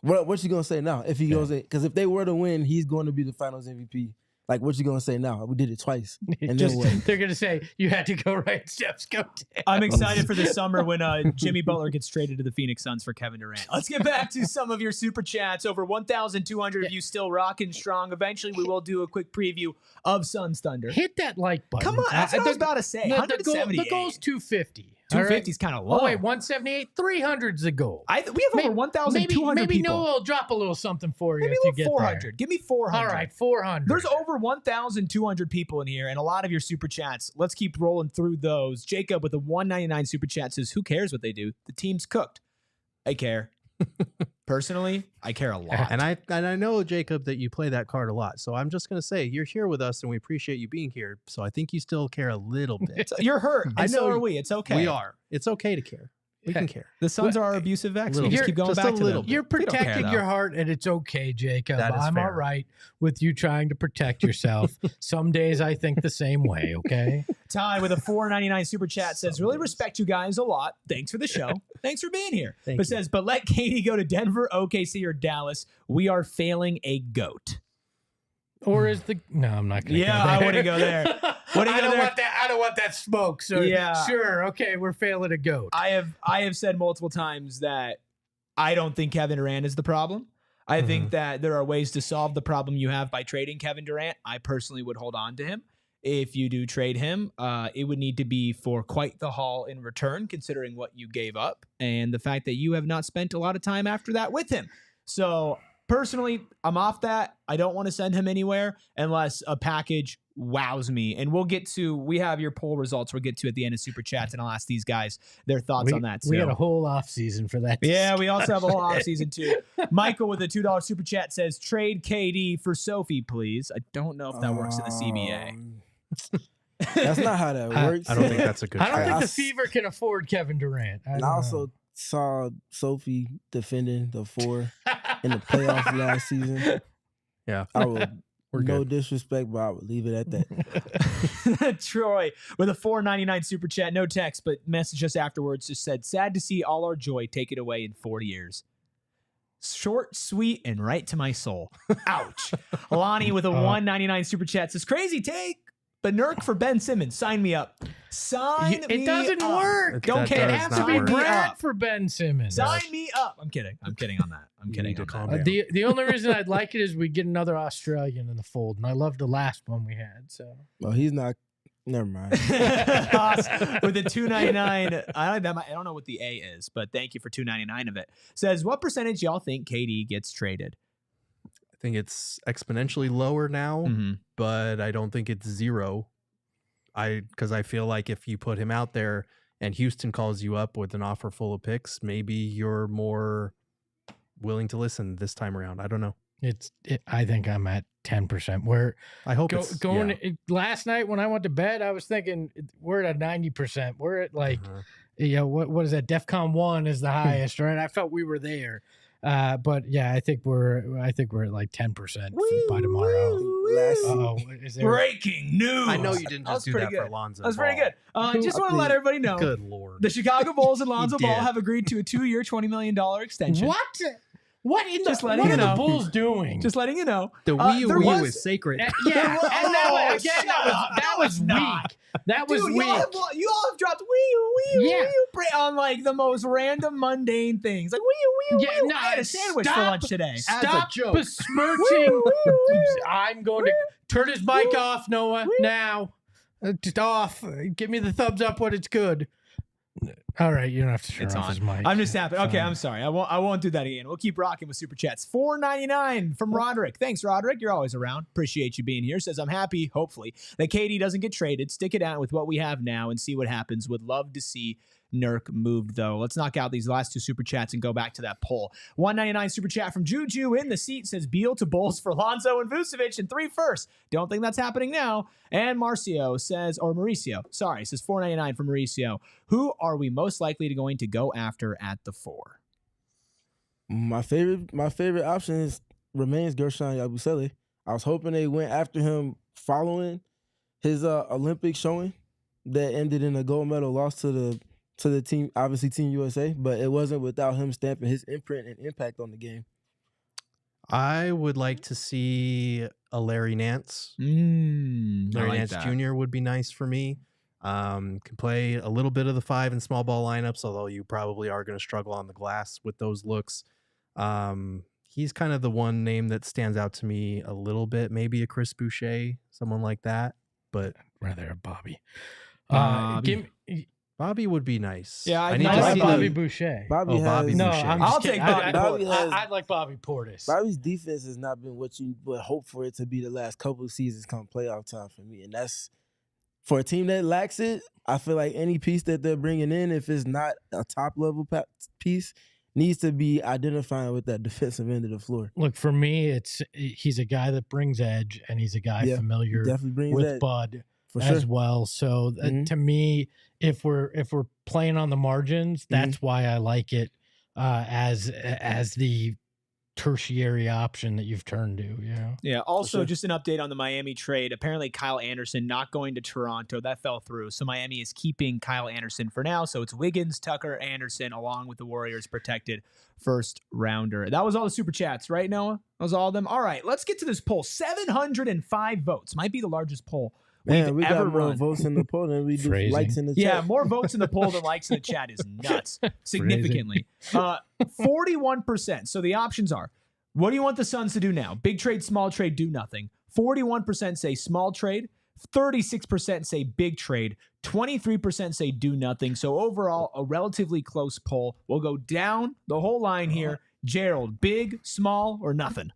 what you gonna say now? If he goes, because if they were to win, he's going to be the Finals MVP. Like, what you gonna say now? We did it twice, and then what? They're gonna say you had to go right steps. Go down. I'm excited for this summer when Jimmy Butler gets traded to the Phoenix Suns for Kevin Durant. Let's get back to some of your super chats. Over 1,200 of you still rocking strong. Eventually, we will do a quick preview of Suns Thunder. Hit that like button. Come on, that's what I was about to say. The goal's 250. 250 is kind of low. Oh, wait, 178, 300's the goal. We have over 1,200 people. Maybe Noah will drop a little something for you maybe if you get 400. there. Give me 400. All right, 400. There's over 1,200 people in here, and a lot of your super chats. Let's keep rolling through those. Jacob with a $1.99 super chat says, who cares what they do? The team's cooked. I care. Personally, I care a lot. And I know, Jacob, that you play that card a lot. So I'm just going to say, you're here with us, and we appreciate you being here. So I think you still care a little bit. You're hurt, and so are we. It's okay. We are. It's okay to care. We can care. The Suns are our abusive ex. We just keep going back to them. You're protecting your heart, and it's okay, Jacob. I'm all right with you trying to protect yourself. Some days I think the same way, okay? Ty with a $4.99 super chat says, really respect you guys a lot. Thanks for the show. Thanks for being here. But let Katie go to Denver, OKC, or Dallas. We are failing a GOAT. Or is no, I'm not going to go there. I wouldn't go there. I don't want that smoke. So sure, okay, we're failing a GOAT. I have said multiple times that I don't think Kevin Durant is the problem. I think that there are ways to solve the problem you have by trading Kevin Durant. I personally would hold on to him. If you do trade him, it would need to be for quite the haul in return, considering what you gave up and the fact that you have not spent a lot of time after that with him. So personally, I'm off that. I don't want to send him anywhere unless a package wows me. And we have your poll results we'll get to at the end of Super Chats, and I'll ask these guys their thoughts on that too. We had a whole off season for that. Yeah, we also have a whole off season too. Michael with a $2 Super Chat says, trade KD for Sophie, please. I don't know if that works in the CBA. That's not how that works. I don't think that's a good I don't think the Fever can afford Kevin Durant. I also saw Sophie defending the 4 in the playoffs last season. Yeah. We're no disrespect, but I would leave it at that. Troy with a $4.99 super chat, no text, but message just afterwards just said, sad to see all our joy taken away in 40 years. Short, sweet, and right to my soul. Ouch. Lonnie with a $1.99 super chat says, crazy take, but Nurk for Ben Simmons. Sign me up. Sign me It doesn't up. work. Don't That care. does Have not to be work. Brad for Ben Simmons. Sign me up. I'm kidding. I'm kidding on that. I'm You kidding need to on calm that. down. The only reason I'd like it is we get another Australian in the fold, and I love the last one we had. So Well, he's not. Never mind. Haas with the $2.99. I don't know what the A is, but thank you for $2.99 of it. Says, what percentage y'all think KD gets traded? I think it's exponentially lower now, Mm-hmm. but I don't think it's zero. Because I feel like if you put him out there and Houston calls you up with an offer full of picks, maybe you're more willing to listen this time around. I don't know. I think I'm at 10%. Where I hope it's going yeah. last night when I went to bed, I was thinking we're at 90%. We're at like, Uh-huh. what is that? DEFCON 1 is the highest, right? I felt we were there. But yeah, I think we're at like 10% by tomorrow. Is there Breaking news. I know you didn't That was just do pretty that good. for Lonzo. That was pretty good. Just I want to let think- everybody know. Good Lord. The Chicago Bulls and Lonzo He Ball did. have agreed to a 2-year, $20 million extension. what? What in Just the letting what you are know. the Bulls doing? Just letting you know. The Wii there U was- is sacred. Yeah, There and was- that was shut that up. was No, it's weak. not. That was Dude, weak. you all have dropped Wii U Yeah. on like the most random mundane things. Like Wii U. Yeah, no, I had a sandwich for stop. lunch today. Stop joke. besmirching. I'm going to turn his mic off, Noah. Now, just off. Give me the thumbs up when it's good. All right, you don't have to turn It's off on. his mic. I'm just happy. Okay, Fine. I'm sorry. I won't do that again. We'll keep rocking with super chats. $4.99 from Roderick. Thanks, Roderick. You're always around. Appreciate you being here. Says, I'm happy, hopefully, that KD doesn't get traded. Stick it out with what we have now and see what happens. Would love to see Nurk moved, though. Let's knock out these last two super chats and go back to that poll. $1.99 super chat from Juju in the seat says Beal to Bulls for Lonzo and Vucevic and 3 firsts. Don't think that's happening now. And Mauricio says $4.99 from Mauricio. Who are we most likely to going to go after at the 4? My favorite option remains Gershon Yabusele. I was hoping they went after him following his Olympic showing that ended in a gold medal loss to the team, obviously Team USA, but it wasn't without him stamping his imprint and impact on the game. I would like to see a Larry Nance. I Larry like Nance that. Jr. would be nice for me. Can play a little bit of the 5 and small ball lineups, although you probably are going to struggle on the glass with those looks. He's kind of the one name that stands out to me a little bit. Maybe a Chris Boucher, someone like that. But Rather a Bobby. Bobby. Bobby would be nice. Yeah, I need like to like see Bobby the- Boucher. Bobby Oh, has Bobby No, Boucher. I'm just I'll kidding. take Bobby Bobby Portis. has- I'd like Bobby Portis. Bobby's defense has not been what you would hope for it to be the last couple of seasons come playoff time for me. And that's for a team that lacks it. I feel like any piece that they're bringing in, if it's not a top level piece, needs to be identifying with that defensive end of the floor. Look, for me, he's a guy that brings edge, and he's a guy Yeah, familiar Definitely brings with that Bud for as sure. well. So Mhm. to me, if we're playing on the margins, that's why I like it as the tertiary option that you've turned to. You know? Yeah. Also, sure. just an update on the Miami trade. Apparently, Kyle Anderson not going to Toronto. That fell through. So Miami is keeping Kyle Anderson for now. So it's Wiggins, Tucker, Anderson, along with the Warriors' protected first rounder. That was all the super chats, right, Noah? That was all of them. All right, let's get to this poll. 705 votes. Might be the largest poll Man, we ever got more run. votes in the poll than we do Phrasing. likes in the Yeah, chat. more votes in the poll than likes in the chat is nuts. Significantly. 41%. So the options are, what do you want the Suns to do now? Big trade, small trade, do nothing. 41% say small trade. 36% say big trade. 23% say do nothing. So overall, a relatively close poll. We'll go down the whole line here. Gerald, big, small, or nothing?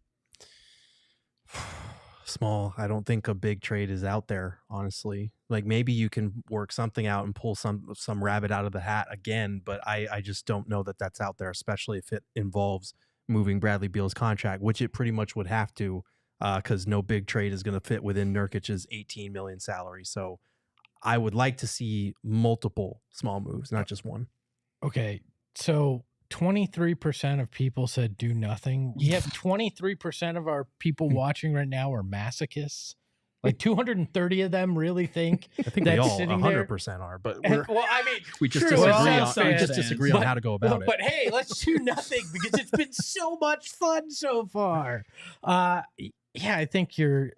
Small. I don't think a big trade is out there, honestly. Like maybe you can work something out and pull some rabbit out of the hat again, but I just don't know that that's out there, especially if it involves moving Bradley Beal's contract, which it pretty much would have to, because no big trade is going to fit within Nurkic's $18 million salary. So I would like to see multiple small moves, not just one. Okay, so 23% of people said do nothing. You have 23% of our people watching right now are masochists. Like 230 of them really think I think they that's all sitting there. 100% are, but And- well, I mean, we just true, disagree we're all on fans. disagree on how to go about it. But hey, let's do nothing because it's been so much fun so far. Yeah, I think you're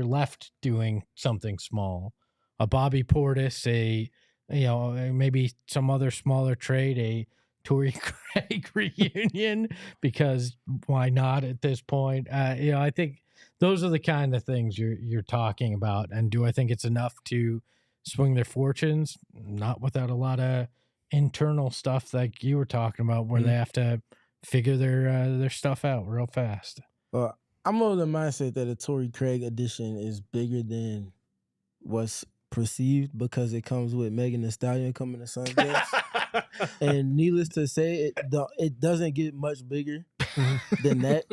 left doing something small. Bobby Portis, maybe some other smaller trade, a Torrey Craig reunion, because why not at this point? I think those are the kind of things you're talking about. And do I think it's enough to swing their fortunes? Not without a lot of internal stuff like you were talking about, where they have to figure their stuff out real fast. Well, I'm of the mindset that a Torrey Craig addition is bigger than what's perceived, because it comes with Megan Thee Stallion coming to Suns games. And needless to say, it doesn't get much bigger than that,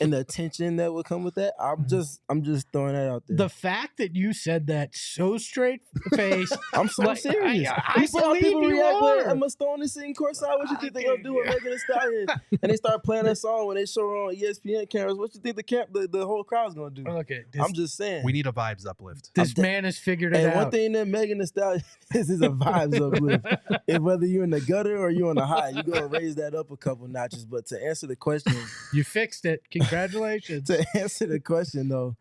and the attention that would come with that. I'm just throwing that out there. The fact that you said that so straight face, I'm so serious. I saw believe people you react like, are. I'm a stone and sitting courtside. What you think they're gonna do with Megan Thee Stallion? And they start playing that song when they show her on ESPN cameras. What you think the whole crowd's gonna do? Okay, I'm just saying. We need a vibes uplift. This man has figured it And out. one thing that Megan Thee Stallion is a vibes uplift. If whether you're in the gutter or you're on the high, you're gonna raise that up a couple notches. But to answer the question, You fixed it. Congratulations. to answer the question though,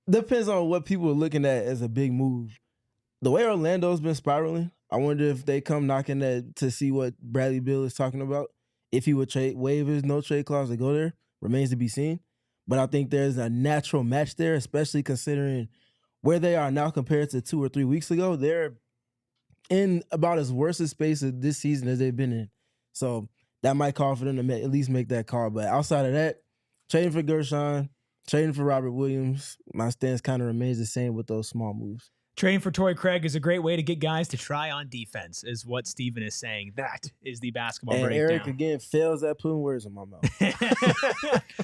depends on what people are looking at as a big move. The way Orlando's been spiraling, I wonder if they come knocking that to see what Bradley Beal is talking about. If he would waive his no trade clause to go there, remains to be seen. But I think there's a natural match there, especially considering where they are now compared to 2 or 3 weeks ago. They're in about as worse a space of this season as they've been in. So that might call for them to at least make that call. But outside of that, trading for Gershon, trading for Robert Williams, my stance kind of remains the same with those small moves. Trading for Torrey Craig is a great way to get guys to try on defense, is what Steven is saying. That is the basketball And breakdown. Eric, again, fails at putting words in my mouth.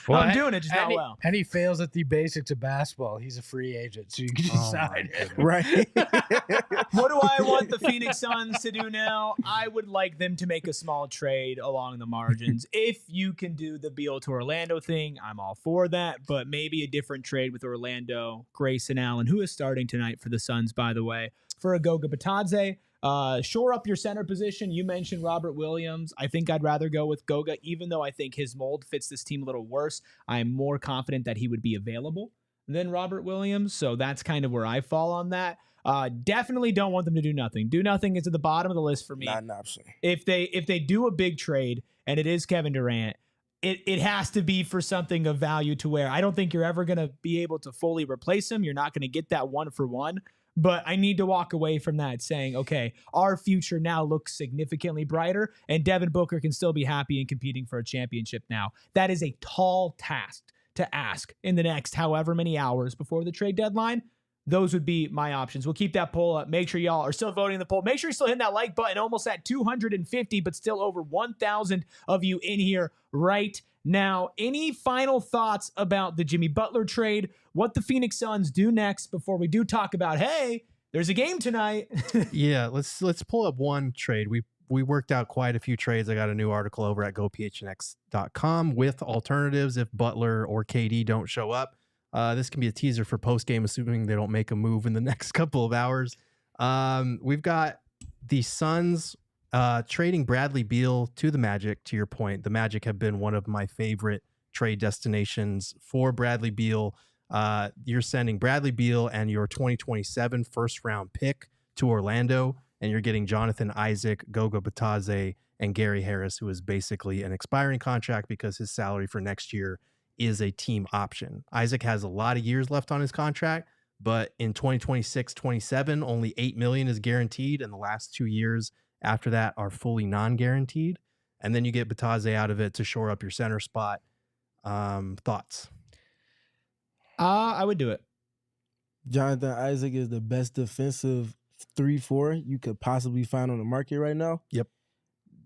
I'm doing it, just not well. And he fails at the basics of basketball. He's a free agent, so you can decide. Right? What do I want the Phoenix Suns to do now? I would like them to make a small trade along the margins. If you can do the Beal to Orlando thing, I'm all for that. But maybe a different trade with Orlando, Grayson Allen, who is starting tonight for the Suns, by the way, for a Goga Bitadze. Shore up your center position. You mentioned Robert Williams. I think I'd rather go with Goga, even though I think his mold fits this team a little worse. I'm more confident that he would be available than Robert Williams. So that's kind of where I fall on that. Definitely don't want them to do nothing. Do nothing is at the bottom of the list for me. Not an option. If they do a big trade and it is Kevin Durant, it has to be for something of value to where I don't think you're ever going to be able to fully replace him. You're not going to get that 1-for-1. But I need to walk away from that saying, okay, our future now looks significantly brighter, and Devin Booker can still be happy and competing for a championship now. That is a tall task to ask in the next however many hours before the trade deadline. Those would be my options. We'll keep that poll up. Make sure y'all are still voting in the poll. Make sure you're still hitting that like button. Almost at 250, but still over 1,000 of you in here right now. Any final thoughts about the Jimmy Butler trade? What the Phoenix Suns do next before we do talk about, hey, there's a game tonight. Yeah, let's pull up one trade. We worked out quite a few trades. I got a new article over at gophnx.com with alternatives if Butler or KD don't show up. This can be a teaser for post game, assuming they don't make a move in the next couple of hours. We've got the Suns trading Bradley Beal to the Magic. To your point, the Magic have been one of my favorite trade destinations for Bradley Beal. You're sending Bradley Beal and your 2027 first round pick to Orlando, and you're getting Jonathan Isaac, Goga Bitadze, and Gary Harris, who is basically an expiring contract because his salary for next year is a team option. Isaac has a lot of years left on his contract, but in 2026-27, only $8 million is guaranteed, and the last 2 years after that are fully non-guaranteed. And then you get Bitadze out of it to shore up your center spot. Thoughts? I would do it. Jonathan Isaac is the best defensive 3-4 you could possibly find on the market right now. Yep.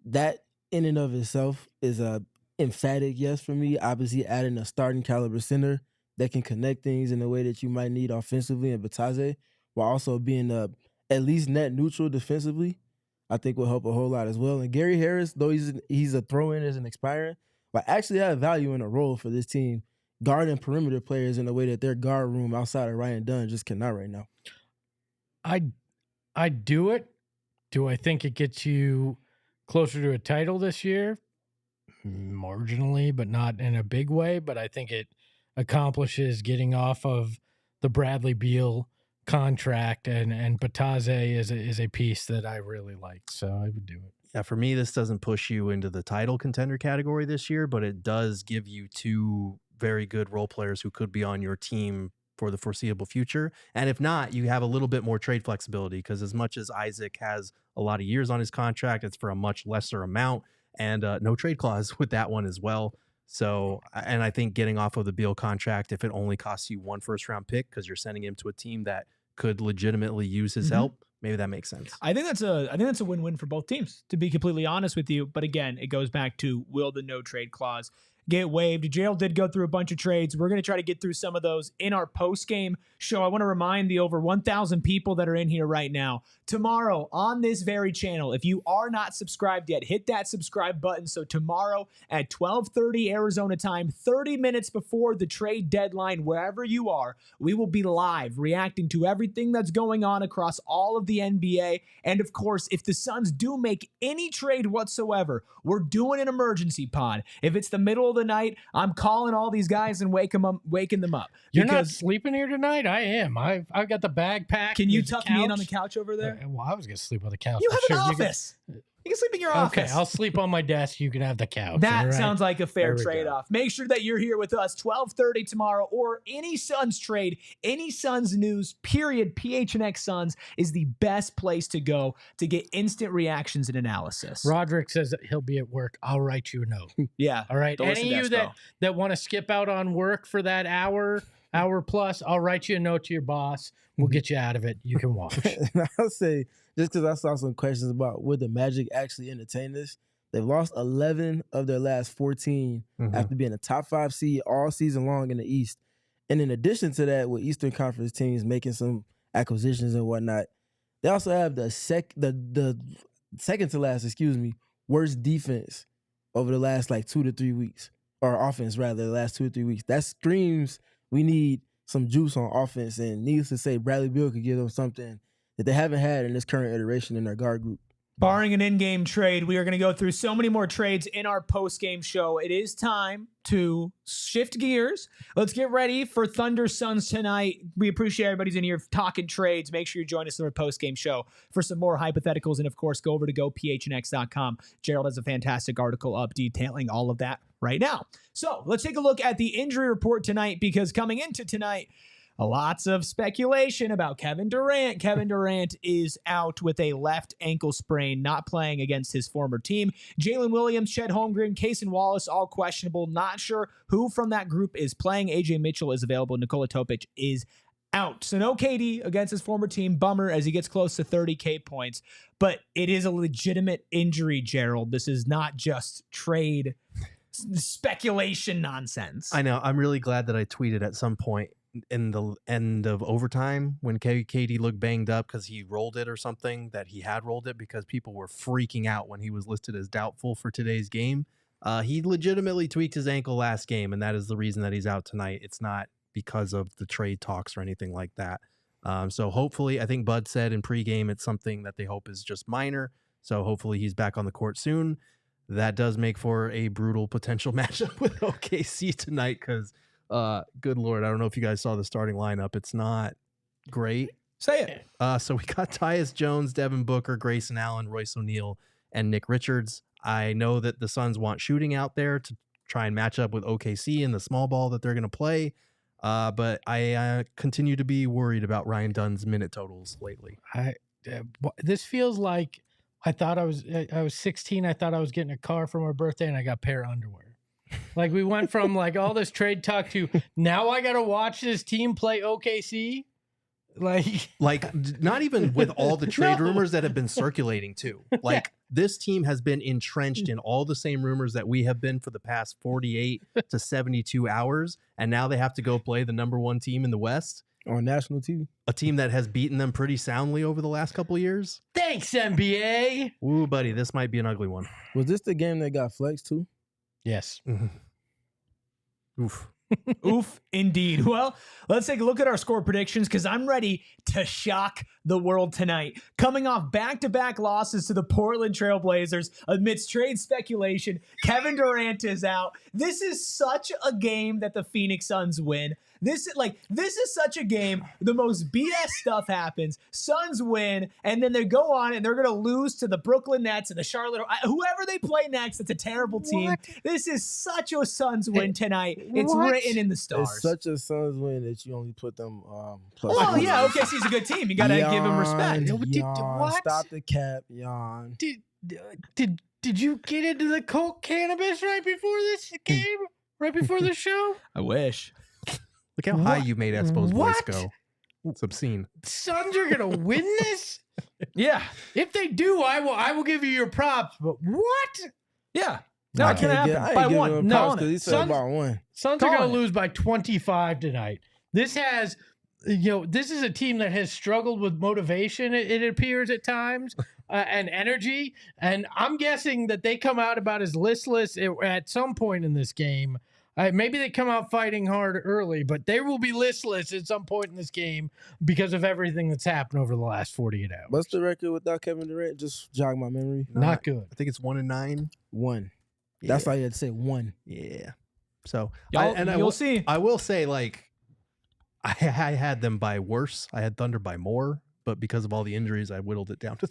That in and of itself is a emphatic yes for me. Obviously, adding a starting caliber center that can connect things in a way that you might need offensively in Bitadze, while also being at least net neutral defensively, I think will help a whole lot as well. And Gary Harris, though he's a throw-in as an expiring, but actually have value in a role for this team, guarding perimeter players in a way that their guard room outside of Ryan Dunn just cannot right now. I do it. Do I think it gets you closer to a title this year? Marginally, but not in a big way. But I think it accomplishes getting off of the Bradley Beal contract, and Bataze is a piece that I really like, so I would do it. Yeah, for me, this doesn't push you into the title contender category this year, but it does give you two very good role players who could be on your team for the foreseeable future. And if not, you have a little bit more trade flexibility, because as much as Isaac has a lot of years on his contract, it's for a much lesser amount, and no trade clause with that one as well. So, and I think getting off of the Beal contract, if it only costs you 1 first-round pick because you're sending him to a team that could legitimately use his help, maybe that makes sense. I think that's a win-win for both teams, to be completely honest with you. But again, it goes back to, will the no trade clause get waived? Gerald did go through a bunch of trades. We're going to try to get through some of those in our post-game show. I want to remind the over 1,000 people that are in here right now, tomorrow on this very channel, if you are not subscribed yet, hit that subscribe button. So tomorrow at 12:30 Arizona time, 30 minutes before the trade deadline, wherever you are, we will be live reacting to everything that's going on across all of the NBA. And of course, if the Suns do make any trade whatsoever, we're doing an emergency pod. If it's the middle of the night, I'm calling all these guys and waking them up. You're not sleeping here tonight? I am. I've got the bag packed. Can you tuck me in on the couch over there? Well, I was going to sleep on the couch. You have an office. You can sleep in your office. Okay, I'll sleep on my desk. You can have the couch. That sounds like a fair trade-off. Make sure that you're here with us 12:30 tomorrow, or any Suns trade, any Suns news, period. PHNX Suns is the best place to go to get instant reactions and analysis. Roderick says that he'll be at work. I'll write you a note. Yeah. All right. Any of you that want to skip out on work for that hour plus, I'll write you a note to your boss. We'll get you out of it. You can watch. I'll say, just because I saw some questions about would the Magic actually entertain this, they've lost 11 of their last 14 after being a top 5 seed all season long in the East. And in addition to that, with Eastern Conference teams making some acquisitions and whatnot, they also have the second to last, worst defense over the last like 2 to 3 weeks, or offense rather, the last 2 or 3 weeks. That screams we need some juice on offense, and needless to say, Bradley Beal could give them something that they haven't had in this current iteration in their guard group. Barring an in-game trade, we are going to go through so many more trades in our post-game show. It is time to shift gears. Let's get ready for Thunder Suns tonight. We appreciate everybody's in here talking trades. Make sure you join us in our post-game show for some more hypotheticals. And of course, go over to gophnx.com. Gerald has a fantastic article up detailing all of that right now. So let's take a look at the injury report tonight, because coming into tonight, lots of speculation about Kevin Durant. Kevin Durant is out with a left ankle sprain, not playing against his former team. Jalen Williams, Chet Holmgren, Cason Wallace, all questionable. Not sure who from that group is playing. AJ Mitchell is available. Nikola Topic is out. So no KD against his former team. Bummer, as he gets close to 30K points. But it is a legitimate injury, Gerald. This is not just trade speculation nonsense. I know. I'm really glad that I tweeted at some point in the end of overtime when KD looked banged up because he rolled it or something, that he had rolled it, because people were freaking out when he was listed as doubtful for today's game. He legitimately tweaked his ankle last game, and that is the reason that he's out tonight. It's not because of the trade talks or anything like that. So hopefully, I think Bud said in pregame, it's something that they hope is just minor. So hopefully he's back on the court soon. That does make for a brutal potential matchup with OKC tonight, because good Lord, I don't know if you guys saw the starting lineup. It's not great. Say it. So we got Tyus Jones, Devin Booker, Grayson Allen, Royce O'Neal, and Nick Richards. I know that the Suns want shooting out there to try and match up with OKC and the small ball that they're going to play. But I continue to be worried about Ryan Dunn's minute totals lately. This feels like I was 16. I thought I was getting a car for my birthday, and I got a pair of underwear. Like, we went from like all this trade talk to now I got to watch this team play OKC. Like not even with all the trade rumors that have been circulating too. Like, this team has been entrenched in all the same rumors that we have been for the past 48 to 72 hours. And now they have to go play the number 1 team in the West on national TV. A team that has beaten them pretty soundly over the last couple of years. Thanks, NBA. Ooh, buddy, this might be an ugly one. Was this the game that got flexed too? Yes. Mm-hmm. Oof. Oof, indeed. Well, let's take a look at our score predictions, because I'm ready to shock the world tonight. Coming off back-to-back losses to the Portland Trail Blazers amidst trade speculation, Kevin Durant is out. This is such a game that the Phoenix Suns win. This is such a game. The most BS stuff happens. Suns win, and then they go on and they're going to lose to the Brooklyn Nets and the Charlotte. Whoever they play next, it's a terrible team. What? This is such a Suns win tonight. It's What? written in the stars. It's such a Suns win that you only put them plus. Well, yeah, OKC's a good team. You got to give them respect. What? Stop the cap, yawn. Did you get into the coke cannabis right before this game? Right before the show? I wish. Look how high you made Espo's voice What? go. It's obscene. Suns are gonna win this? Yeah. If they do, I will give you your props. But what? Yeah. No, it can happen. By one. No, because he said by one. Suns are Calling gonna it. lose by 25 tonight. This is a team that has struggled with motivation, it appears at times, and energy. And I'm guessing that they come out about as listless at some point in this game. Maybe they come out fighting hard early, but they will be listless at some point in this game because of everything that's happened over the last 48 hours. What's the record without Kevin Durant? Just jog my memory. Not good. I think it's 1-9. One. That's all you had to say. One. Yeah. So You'll see. I will say, like, I had them by worse. I had Thunder by more, but because of all the injuries, I whittled it down to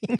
20.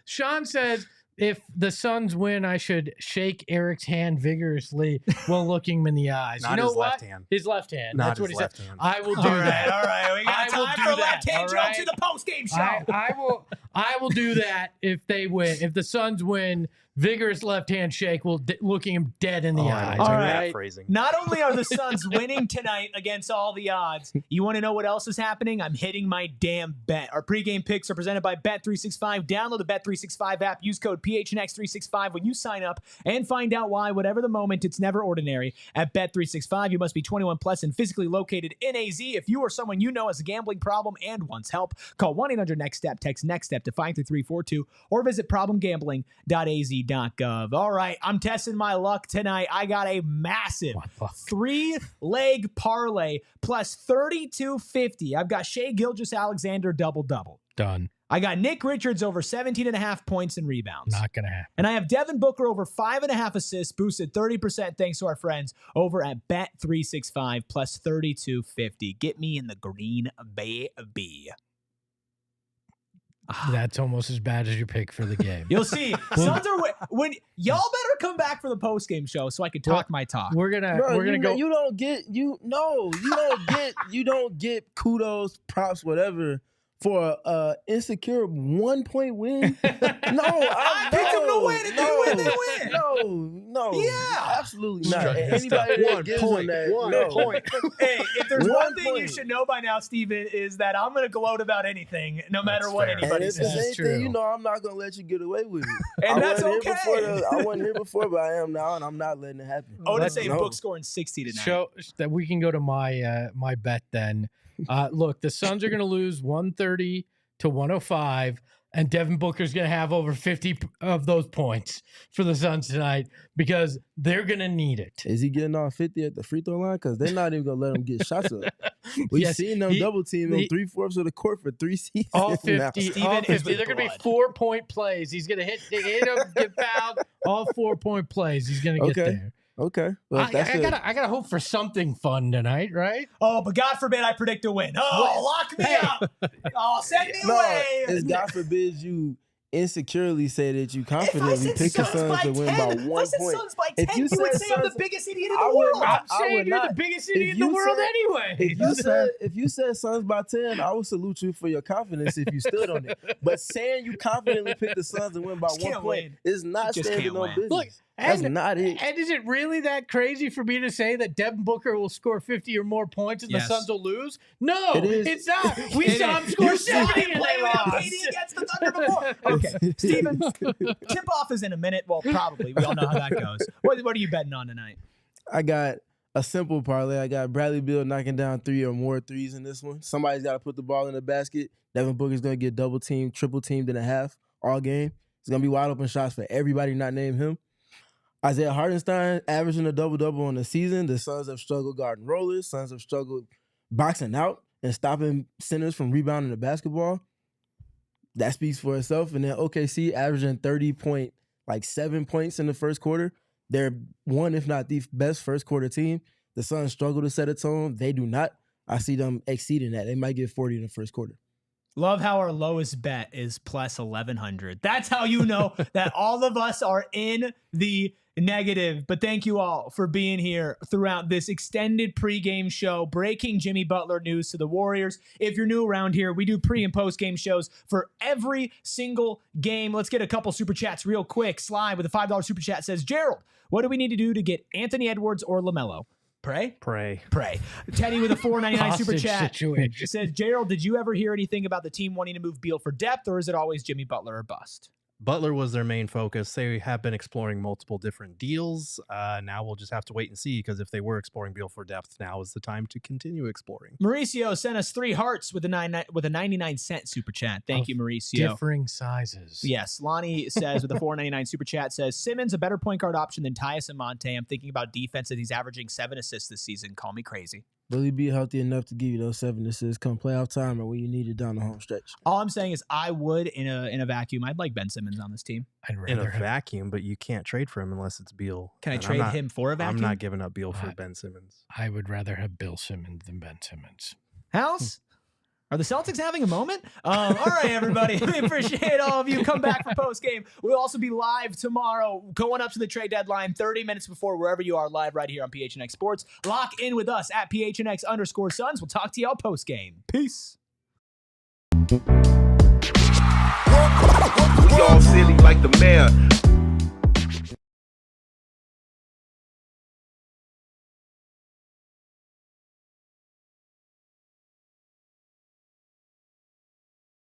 Sean says, if the Suns win, I should shake Eric's hand vigorously while looking him in the eyes. Not you know his what? left hand. His left hand. Not That's what his he left said. hand. I will do that. All right. We got I will time do for that, left-hand all jokes in right? the post-game show. I will do that if they win. If the Suns win, vigorous left-hand shake will looking him dead in the eyes. All All right. right. Phrasing. Not only are the Suns winning tonight against all the odds, you want to know what else is happening? I'm hitting my damn bet. Our pregame picks are presented by Bet365. Download the Bet365 app. Use code PHNX365 when you sign up and find out why, whatever the moment, it's never ordinary. At Bet365, you must be 21 plus and physically located in AZ. If you or someone you know has a gambling problem and wants help, call 1-800-NEXT-STEP. Text NEXT-STEP to 53342 or visit problemgambling.az.gov. All right, I'm testing my luck tonight. I got a massive 3-leg parlay plus 32.50. I've got Shai Gilgeous-Alexander double-double. Done. I got Nick Richards over 17.5 points and rebounds. Not going to happen. And I have Devin Booker over 5.5 assists, boosted 30% thanks to our friends over at Bet365 plus 32.50. Get me in the green, baby. That's almost as bad as your pick for the game. You'll see. Suns are when y'all better come back for the post-game show so I can talk my talk. We're gonna go. You don't get kudos, props, whatever for a insecure 1-point win. I picked them to win, and they win. No. Yeah. Absolutely not. Strut And his stuff. anybody that 1 gives point, them that, 1 no. point. Hey, if there's 1 one thing you point. should know by now, Steven, is that I'm going to gloat about anything, no matter That's what fair. And anybody if says. it's That's anything, true. I'm not gonna let you get away with it. And that's wasn't okay. I wasn't here before, but I am now, and I'm not letting it happen. Otis Let's A. No. Book scoring 60 tonight. Show that we can go to my my bet then. Look, the Suns are going to lose 130 to 105, and Devin Booker's going to have over 50 of those points for the Suns tonight because they're going to need it. Is he getting off 50 at the free throw line? Because they're not even gonna let him get shots up. We've Yes, seen them double team him 3/4 of the court for 3 seasons. All now. 50, Steven all is 50. with They're going to be blood. 4-point plays. He's going to hit him, get fouled. All 4-point plays. He's going to get Okay. there. Okay, well, I gotta hope for something fun tonight, right? Oh, but God forbid I predict a win. Oh, lock me up. Oh, send me no, away. it's God forbid you insecurely say that you If I confidently said pick the Suns Suns by to 10, win by if I 1 said point. Suns by If 10, you you would said say I'm the Suns- biggest idiot in I the would world. not- I'm saying would you're not. the biggest If idiot in the you world said- anyway. If you said Suns by 10, I would salute you for your confidence if you stood on it. But saying you confidently picked the Suns to win by Just 1 can't point win. is not Just standing can't on win. business. Look, That's not it. And is it really that crazy for me to say that Devin Booker will score 50 or more points and Yes. the Suns will lose? No, It is. it's not. We It saw is. him score You saw 70 him and play they without lost. KD against the Thunder before. Okay, Steven, tip off is in a minute. Well, probably. We all know how that goes. What are you betting on tonight? I got a simple parlay. I got Bradley Beal knocking down 3 or more threes in this one. Somebody's got to put the ball in the basket. Devin Booker's going to get double teamed, triple teamed in a half all game. It's going to be wide open shots for everybody not named him. Isaiah Hartenstein averaging a double-double on the season. The Suns have struggled guarding rollers. Suns have struggled boxing out and stopping centers from rebounding the basketball. That speaks for itself. And then OKC averaging 30.7 points in the first quarter. They're one, if not the best first quarter team. the Suns struggle to set a tone. They do not. I see them exceeding that. They might get 40 in the first quarter. Love how our lowest bet is plus 1,100. That's how you know that all of us are in the negative. But thank you all for being here throughout this extended pregame show, breaking Jimmy Butler news to the Warriors. If you're new around here, we do pre and post game shows for every single game. Let's get a couple super chats real quick. Sly with a $5 super chat says, Gerald, what do we need to do to get Anthony Edwards or LaMelo? Pray? Pray. Teddy with a $4.99 super chat situation. says, Gerald, did you ever hear anything about the team wanting to move Beal for depth, or is it always Jimmy Butler or bust? Butler was their main focus. They have been exploring multiple different deals. Now we'll just have to wait and see, because if they were exploring Beal for depth, now is the time to continue exploring. Mauricio sent us 3 hearts with a 99-cent super chat. Thank you, Mauricio. Differing sizes. Yes. Lonnie says with a $4.99 super chat says, Simmons a better point guard option than Tyus and Monte. I'm thinking about defense that he's averaging 7 assists this season. Call me crazy. Will he be healthy enough to give you those 7 assists come playoff time or when you need it down the home stretch? All I'm saying is I would, in a vacuum, I'd like Ben Simmons on this team. I'd In a rather have, vacuum, but you can't trade for him unless it's Beal. Can I And trade him for a vacuum? I'm not giving up Beal for Ben Simmons. I would rather have Bill Simmons than Ben Simmons. House? Are the Celtics having a moment? All right, everybody. We appreciate all of you. Come back for post game. We'll also be live tomorrow, going up to the trade deadline, 30 minutes before, wherever you are, live right here on PHNX Sports. Lock in with us at PHNX_Suns. We'll talk to y'all post game. Peace. We all silly like the mayor.